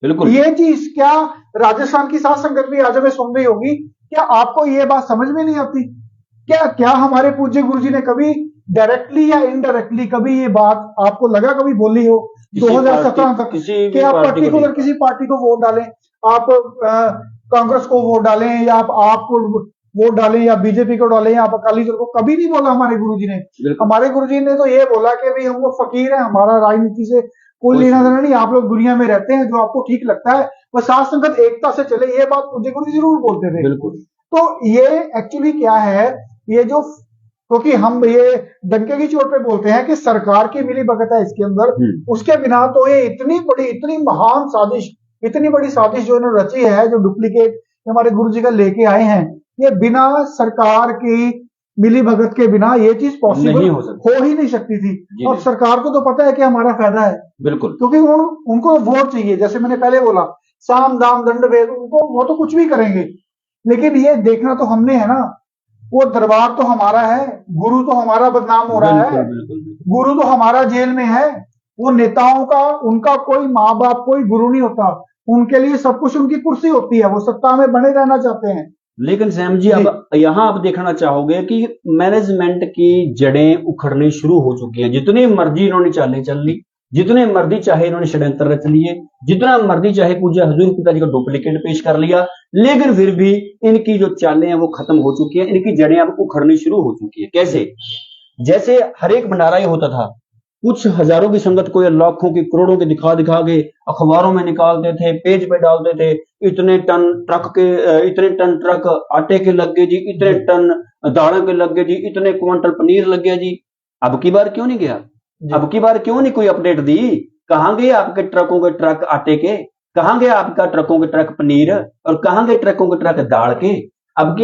बिल्कुल। ये चीज क्या राजस्थान की साध संगत भी आज हमें सुन रही होगी? क्या आपको ये बात समझ में नहीं आती? क्या हमारे पूज्य गुरु जी ने कभी डायरेक्टली या इनडायरेक्टली कभी ये बात आपको लगा कभी बोली हो 2017 तक कि आप पर्टिकुलर किसी पार्टी को वोट डालें, आप कांग्रेस को वोट डालें या आप वोट डालें या बीजेपी को डालें या आप अकाली दल को? कभी नहीं बोला हमारे गुरुजी ने। हमारे गुरुजी ने तो ये बोला कि भाई हम लोग फकीर हैं, हमारा राजनीति से कोई लेना देना नहीं, आप लोग दुनिया में रहते हैं, जो आपको ठीक लगता है वह साध संगत एकता से चले, ये बात पूज्य गुरु जी जरूर बोलते थे। बिल्कुल। तो ये एक्चुअली क्या है, ये जो क्योंकि हम ये डंके की चोट पे बोलते हैं कि सरकार की मिली भगत है इसके अंदर, उसके बिना तो ये इतनी बड़ी इतनी महान साजिश, इतनी बड़ी साजिश जो इन्होंने रची है, जो डुप्लीकेट हमारे गुरु जी का लेके आए हैं, ये बिना सरकार की मिली भगत के बिना ये चीज पॉसिबल हो ही नहीं सकती थी। और सरकार को तो पता है कि हमारा फायदा है, बिल्कुल, क्योंकि उनको वोट चाहिए। जैसे मैंने पहले बोला, साम दाम दंड भेद, उनको वो तो कुछ भी करेंगे, लेकिन ये देखना तो हमने है ना, वो दरबार तो हमारा है, गुरु तो हमारा बदनाम हो रहा है, गुरु तो हमारा जेल में है। वो नेताओं का, उनका कोई माँ बाप कोई गुरु नहीं होता, उनके लिए सब कुछ उनकी कुर्सी होती है, वो सत्ता में बने रहना चाहते हैं। लेकिन सैम जी, अब यहाँ आप देखना चाहोगे कि मैनेजमेंट की जड़ें उखड़नी शुरू हो चुकी हैं। जितनी मर्जी इन्होंने चालें चल ली, जितने मर्जी चाहे इन्होंने षड्यंत्र रच लिए, जितना मर्जी चाहे पूज्य हजूर पिताजी का डुप्लीकेट पेश कर लिया, लेकिन फिर भी इनकी जो चालें हैं वो खत्म हो चुकी हैं, इनकी जड़ें अब उखड़नी शुरू हो चुकी है। कैसे? जैसे हर एक भंडारा ये होता था, कुछ हजारों की संगत को या लाखों की करोड़ों के दिखा के अखबारों में निकालते थे, पेज पे डालते थे, इतने टन ट्रक आटे के लग गए जी, इतने टन दालों के लग गए जी, इतने क्विंटल पनीर लग गया जी। अब की बार क्यों नहीं गया? अब की बार क्यों नहीं कोई अपडेट दी? कहां गए आपके ट्रकों के ट्रक आटे के? कहां गए आपका ट्रकों के ट्रक पनीर? और कहां गए ट्रकों के ट्रक दाल के? अब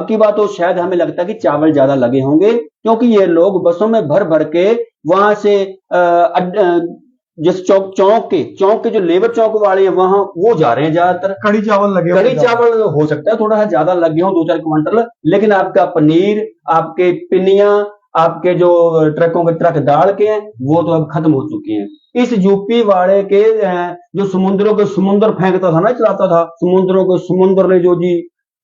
की बार तो शायद हमें लगता है कि चावल ज्यादा लगे होंगे, क्योंकि ये लोग बसों में भर भर के वहां से जिस चौक के जो लेबर चौक वाले हैं वहां वो जा रहे हैं, ज्यादातर कड़ी चावल हो सकता है थोड़ा सा ज्यादा लगे हो, 2-4 क्विंटल, लेकिन आपका पनीर, आपके पिनिया, आपके जो ट्रकों के ट्रक दाल के हैं वो तो अब खत्म हो चुके हैं। इस यूपी वाले के जो समुद्रों के समुद्र फेंकता था ना, चलाता था समुद्रों के समुद्र ने जो जी,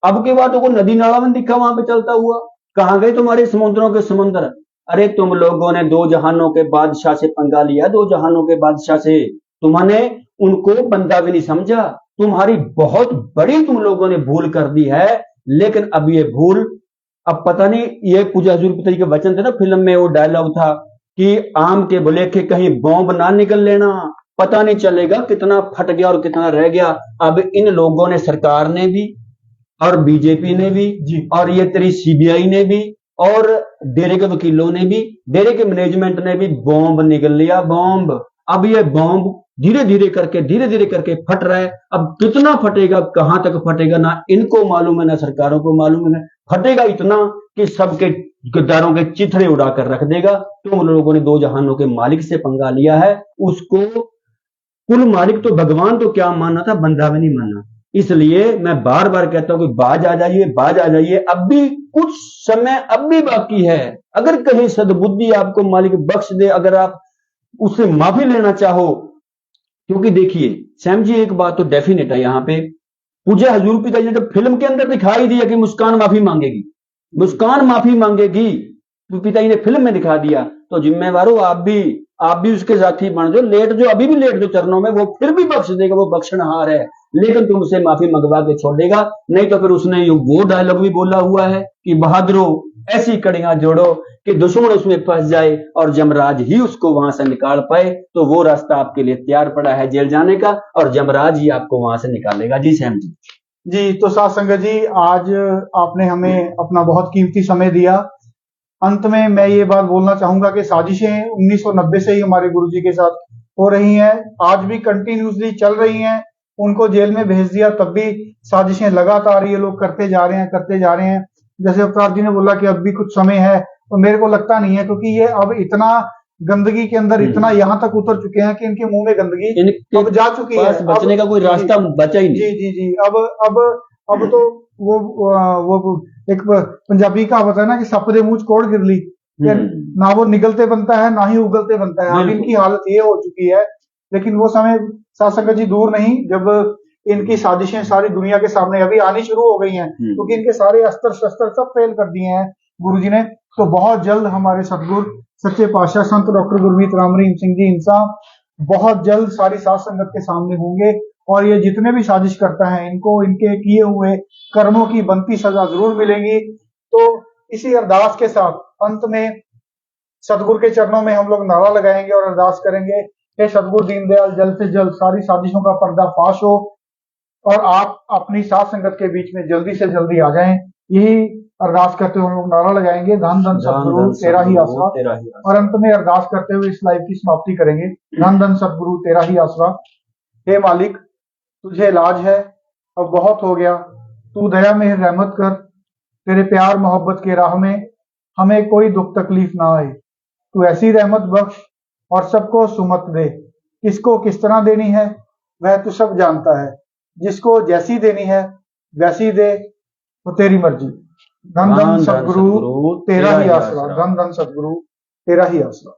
अब के बाद तो कोई नदी नाला में दिखा वहां पे चलता हुआ। कहां गए तुम्हारे समुद्रों के समुद्र? अरे तुम लोगों ने 2 जहानों के बादशाह से पंगा लिया, 2 जहानों के बादशाह से, तुमने उनको बंदा भी नहीं समझा। तुम्हारी बहुत बड़ी तुम लोगों ने भूल कर दी है, लेकिन अब ये भूल, अब पता नहीं, ये पूज्य हजूर पिताजी के वचन थे ना, फिल्म में वो डायलॉग था कि आम के बुलेखे कहीं बॉम्ब ना निकल लेना, पता नहीं चलेगा कितना फट गया और कितना रह गया। अब इन लोगों ने, सरकार ने भी और बीजेपी ने भी और ये तेरी सीबीआई ने भी और डेरे के वकीलों ने भी, डेरे के मैनेजमेंट ने भी बॉम्ब निकल लिया, बॉम्ब। अब ये बॉम्ब धीरे धीरे करके फट रहा है। अब कितना फटेगा, कहां तक फटेगा, ना इनको मालूम है ना सरकारों को मालूम है। फटेगा इतना कि सबके गद्दारों के चिथड़े उड़ा कर रख देगा। तुम लोगों ने दो जहानों के मालिक से पंगा लिया है, उसको कुल मालिक तो भगवान तो क्या मानना था, बंदा भी नहीं मानना। इसलिए मैं बार बार कहता हूं कि बाज आ जाइए, बाज आ जाइए। अब भी कुछ समय अब भी बाकी है। अगर कहीं सद्बुद्धि आपको मालिक बख्श दे, अगर आप उससे माफी लेना चाहो, क्योंकि देखिए सैम जी, एक बात तो डेफिनेट है यहाँ पे, पूजा हजूर पिताजी ने तो फिल्म के अंदर दिखाई दिया कि मुस्कान माफी मांगेगी, मुस्कान माफी मांगेगी, तो पिताजी ने फिल्म में दिखा दिया। तो जिम्मेवार हो आप भी उसके साथी बन जाओ, लेट जो अभी भी लेट जो चरणों में, वो फिर भी बख्श देगा, वो बख्शनहार है। लेकिन तुम उसे माफी मंगवा के छोड़ेगा नहीं। तो फिर उसने वो डायलॉग भी बोला हुआ है कि बहादुरों ऐसी कड़ियां जोड़ो कि दुश्मन उसमें फंस जाए और जमराज ही उसको वहां से निकाल पाए। तो वो रास्ता आपके लिए तैयार पड़ा है जेल जाने का, और जमराज ही आपको वहां से निकालेगा। जी सैम जी। जी, तो साथ संगत जी, आज आपने हमें अपना बहुत कीमती समय दिया। अंत में मैं ये बात बोलना चाहूंगा कि साजिशें 1990 से ही हमारे गुरुजी के साथ हो रही हैं, आज भी कंटिन्यूसली चल रही हैं। उनको जेल में भेज दिया तब भी साजिशें लगातार ये लोग करते जा रहे हैं। जैसे अवतार जी ने बोला कि अब भी कुछ समय है, तो मेरे को लगता नहीं है, क्योंकि ये अब इतना गंदगी के अंदर इतना यहाँ तक उतर चुके हैं कि इनके मुंह में गंदगी अब जा चुकी है। बचने का कोई रास्ता बचा ही नहीं। जी जी जी, अब तो वो एक पंजाबी कहावत है ना कि सप दे मुंह च कोड़ गिरली, ना वो निगलते बनता है ना ही उगलते बनता है। अब इनकी हालत ये हो चुकी है। लेकिन वो समय साथ संगत जी दूर नहीं, जब इनकी साजिशें सारी दुनिया के सामने अभी आनी शुरू हो गई हैं, क्योंकि इनके सारे अस्त्र शस्त्र सब फेल कर दिए हैं गुरुजी ने। तो बहुत जल्द हमारे सतगुरु सच्चे पातशाह संत डॉक्टर गुरमीत राम रहीम सिंह जी इंसान बहुत जल्द सारी साध संगत के सामने होंगे, और ये जितने भी साजिश करता है इनको इनके किए हुए कर्मों की बनती सजा जरूर मिलेगी। तो इसी अरदास के साथ अंत में सतगुरु के चरणों में हम लोग नारा लगाएंगे और अरदास करेंगे, हे सतगुरु दीनदयाल, जल्द से जल्द सारी साजिशों का पर्दाफाश हो और आप अपनी साथ संगत के बीच में जल्दी से जल्दी आ जाएं। यही अरदास करते हुए हम लोग नारा लगाएंगे, धन धन सतगुरु तेरा ही आसरा। और अंत में अरदास करते हुए इस लाइव की समाप्ति करेंगे, धन धन सतगुरु तेरा ही आसरा। हे मालिक, तुझे इलाज है, अब बहुत हो गया, तू दया में रहमत कर, तेरे प्यार मोहब्बत के राह में हमें कोई दुख तकलीफ ना आए। तू ऐसी रहमत बख्श और सबको सुमत दे, किसको किस तरह देनी है वह तू सब जानता है, जिसको जैसी देनी है वैसी दे, वो तेरी मर्जी। धन धन सतगुरु तेरा ही आसरा, धन धन सतगुरु तेरा ही आसरा।